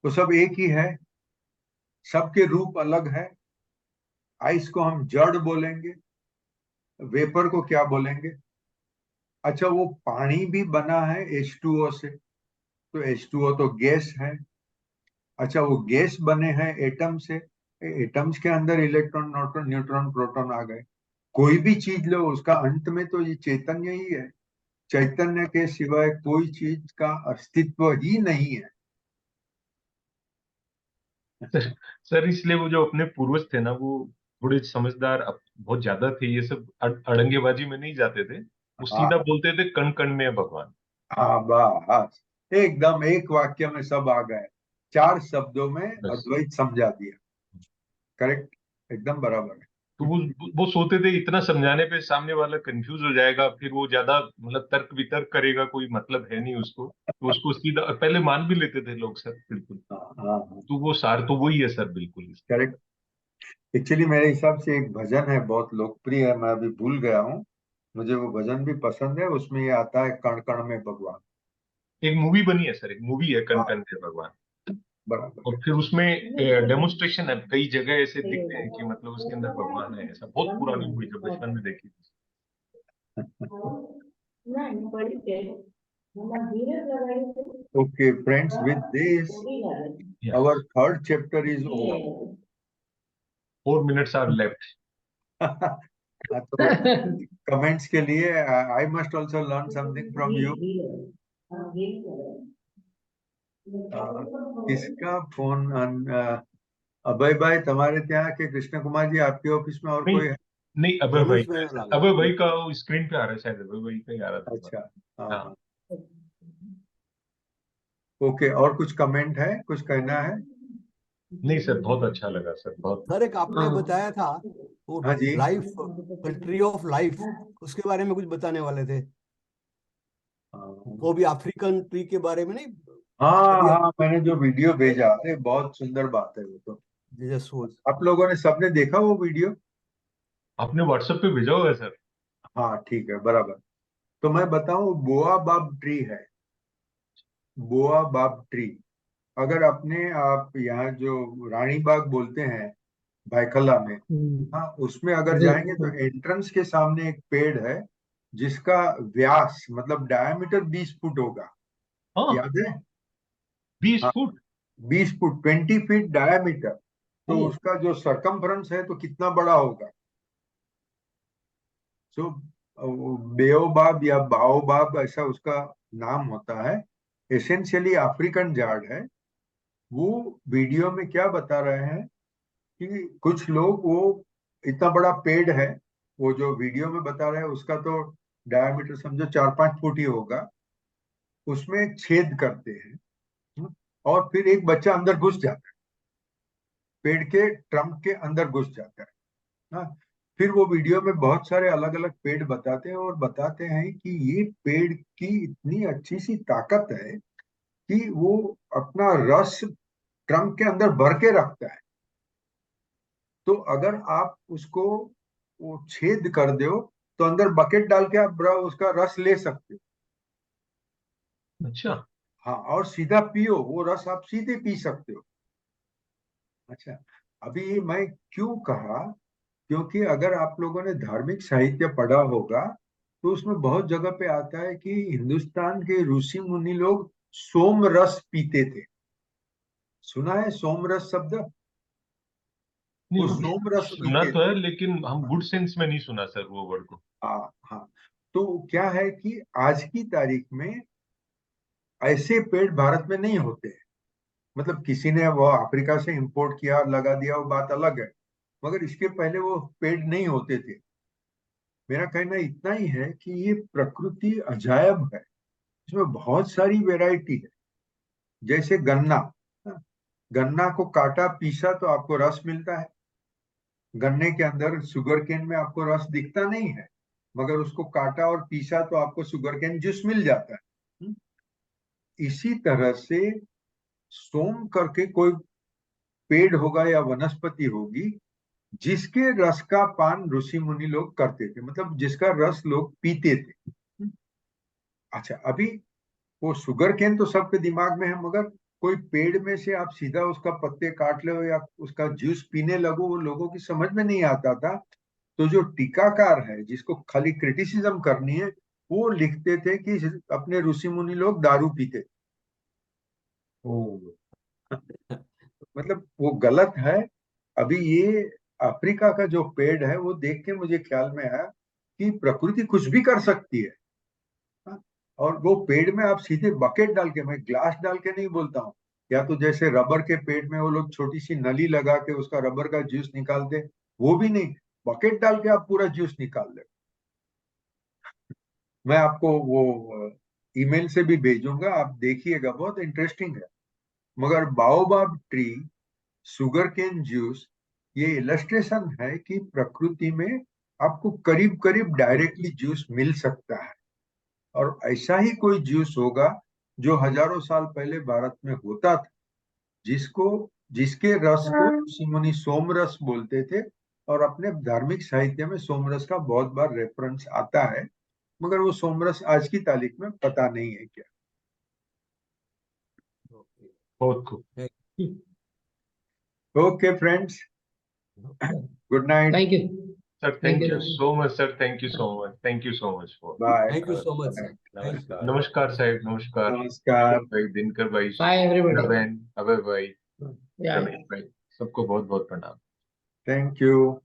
तो सब एक ही है, सबके रूप अलग है। आइस को हम जड़ बोलेंगे, वेपर को क्या बोलेंगे? अच्छा, वो पानी भी बना है H2O से, तो H2O तो गैस है। अच्छा, वो गैस बने हैं एटम से, एटम्स के अंदर इलेक्ट्रॉन, न्यूट्रॉन, प्रोटॉन आ गए। कोई भी चीज लो, उसका अंत में तो ये चैतन्य ही है। चैतन्य के सिवाय कोई चीज का अस्तित्व ही नहीं है। सर, सर इसलिए वो जो अपने पूर्वज थे ना, वो थोड़े समझदार बहुत ज्यादा थे, ये सब अड़ंगेबाजी में नहीं जाते थे। वो सीधा हाँ बोलते थे कण कण में है भगवान। हाँ, बस एकदम एक वाक्य में सब आ गए, 4 शब्दों में बस। अद्वैत समझा दिया। करेक्ट, एकदम बराबर है। तो वो सोते थे इतना समझाने पे सामने वाला कंफ्यूज हो जाएगा, फिर वो ज्यादा मतलब तर्क वितर्क करेगा, कोई मतलब है नहीं उसको, तो उसको सीधा पहले मान भी लेते थे लोग सर, बिल्कुल। हाँ हाँ हाँ, तो वो सार तो वही है सर, बिल्कुल। करेक्ट। एक्चुअली मेरे हिसाब से एक भजन है, बहुत लोकप्रिय है, मैं अभी भूल गया हूँ। मुझे वो भजन भी पसंद है, उसमें ये आता है, कण कण में भगवान। एक मूवी बनी है सर, एक मूवी है कण हाँ, कण के भगवान। बराबर और है। फिर उसमें डेमोन्स्ट्रेशन है, कई जगह ऐसे दिखते हैं कि मतलब उसके अंदर भगवान है। ऐसा बहुत पुरानी मूवी, जब बचपन में देखी थी। Okay, friends, with this, या our third chapter is over. 4 minutes are left. तो कमेंट्स के लिए I must also learn something from you. किसका फोन? अभय भाई तुम्हारे ત્યાં के कृष्ण कुमार जी आपके ऑफिस में और नहीं कोई है? नहीं, अभय भाई रमेश का है मेहरा सर, लगा। अभय भाई का स्क्रीन पे आ रहा है शायद, अभय भाई का ही आ रहा था अच्छा, हमारा। हाँ हाँ। हाँ, ओके। और कुछ कमेंट है, कुछ कहना है? नहीं सर, बहुत अच्छा लगा सर, बहुत। सर एक आपने बताया था वो हाँ जी, लाइफ, ट्री ऑफ लाइफ, उसके बारे में कुछ बताने वाले थे। हाँ वो भी अफ्रीकन ट्री के बारे में नहीं? हाँ अभी हाँ, मैंने जो वीडियो भेजा, अरे बहुत सुंदर बात है वो तो। जैसे आप लोगों ने सबने देखा वो वीडियो? आपने व्हाट्सएप पे भेजा होगा सर। हाँ ठीक है, बराबर। तो मैं बताऊं, बोआ बाब ट्री है, बोआ बाब ट्री। अगर अपने आप यहाँ जो रानी बाग बोलते हैं भायखला में, हाँ उसमें अगर जाएंगे तो एंट्रेंस के सामने एक पेड़ है जिसका व्यास मतलब डायमीटर 20 फुट होगा। हाँ, याद है? 20 हाँ, फुट 20 फुट, 20 फीट डायमीटर। तो उसका जो सरकमफ्रेंस है तो कितना बड़ा होगा? सो बेओबाब या बाओबाब ऐसा उसका नाम होता है। एसेंशियली अफ्रीकन झाड़ है। वो वीडियो में क्या बता रहे हैं कि कुछ लोग वो इतना बड़ा पेड़ है, वो जो वीडियो में बता रहे हैं उसका तो डायमीटर समझो 4-5 फुट ही होगा, उसमें एक छेद करते हैं। और फिर एक बच्चा अंदर घुस जाता है, पेड़ के ट्रंक के अंदर घुस जाता है। हाँ, फिर वो वीडियो में बहुत सारे अलग अलग पेड़ बताते हैं और बताते हैं कि ये पेड़ की इतनी अच्छी सी ताकत है कि वो अपना रस ट्रंक के अंदर भर के रखता है। तो अगर आप उसको वो छेद कर दो तो अंदर बकेट डाल के आप उसका रस ले सकते हो। अच्छा। हाँ, और सीधा पियो, वो रस आप सीधे पी सकते हो। अच्छा, अभी ये मैं क्यों कहा, क्योंकि अगर आप लोगों ने धार्मिक साहित्य पढ़ा होगा तो उसमें बहुत जगह पे आता है कि हिंदुस्तान के ऋषि मुनि लोग सोम रस पीते थे। सुना है सोम रस शब्द? वो नहीं, सोम रस सुना पीते तो है थे। लेकिन हम गुड सेंस में नहीं सुना सर वो वर्ड को। हाँ हाँ, तो क्या है कि आज की तारीख में ऐसे पेड़ भारत में नहीं होते हैं। मतलब किसी ने वो अफ्रीका से इंपोर्ट किया और लगा दिया, वो बात अलग है, मगर इसके पहले वो पेड़ नहीं होते थे। मेरा कहना इतना ही है कि ये प्रकृति अजायब है, इसमें बहुत सारी वैरायटी है। जैसे गन्ना, गन्ना को काटा पीसा तो आपको रस मिलता है। गन्ने के अंदर शुगर केन में आपको रस दिखता नहीं है, मगर उसको काटा और पीसा तो आपको शुगर केन जूस मिल जाता है। इसी तरह से सोम करके कोई पेड़ होगा या वनस्पति होगी जिसके रस का पान ऋषि मुनि लोग करते थे, मतलब जिसका रस लोग पीते थे। अच्छा, अभी वो शुगर केन तो सबके दिमाग में है, मगर कोई पेड़ में से आप सीधा उसका पत्ते काट लो या उसका जूस पीने लगो, वो लोगों की समझ में नहीं आता था। तो जो टीकाकार है, जिसको खाली क्रिटिसिज्म करनी है, वो लिखते थे कि अपने ऋषि मुनि लोग दारू पीते थे। मतलब वो गलत है। अभी ये अफ्रीका का जो पेड़ है, वो देख के मुझे ख्याल में आया कि प्रकृति कुछ भी कर सकती है। हाँ? और वो पेड़ में आप सीधे बकेट डाल के, मैं ग्लास डाल के नहीं बोलता हूँ, या तो जैसे रबर के पेड़ में वो लोग छोटी सी नली लगा के उसका रबर का जूस निकालते, वो भी नहीं, बकेट डाल के आप पूरा जूस निकाल ले। मैं आपको वो ईमेल से भी भेजूंगा, आप देखिएगा, बहुत इंटरेस्टिंग है। मगर baobab tree, sugar cane juice, ये इलस्ट्रेशन है कि प्रकृति में आपको करीब करीब डायरेक्टली जूस मिल सकता है। और ऐसा ही कोई जूस होगा जो हजारों साल पहले भारत में होता था, जिसको जिसके रस को ऋषि मुनि सोमरस बोलते थे। और अपने धार्मिक साहित्य में सोमरस का बहुत बार रेफरेंस आता है, मगर वो सोमरस आज की तारीख में पता नहीं है क्या। बहुत खूब। Okay friends, good night, thank you sir Thank thank you. You so much, sir thank you so much, thank you so much for. Bye. Thank you so much sir नमस्कार। नमस्कार साहेब, नमस्कार नमस्कार। भाई, दिनकर भाई, बाय एवरीबॉडी बहन, अभय भाई, या रमेश भाई, सबको बहुत बहुत प्रणाम। Thank you.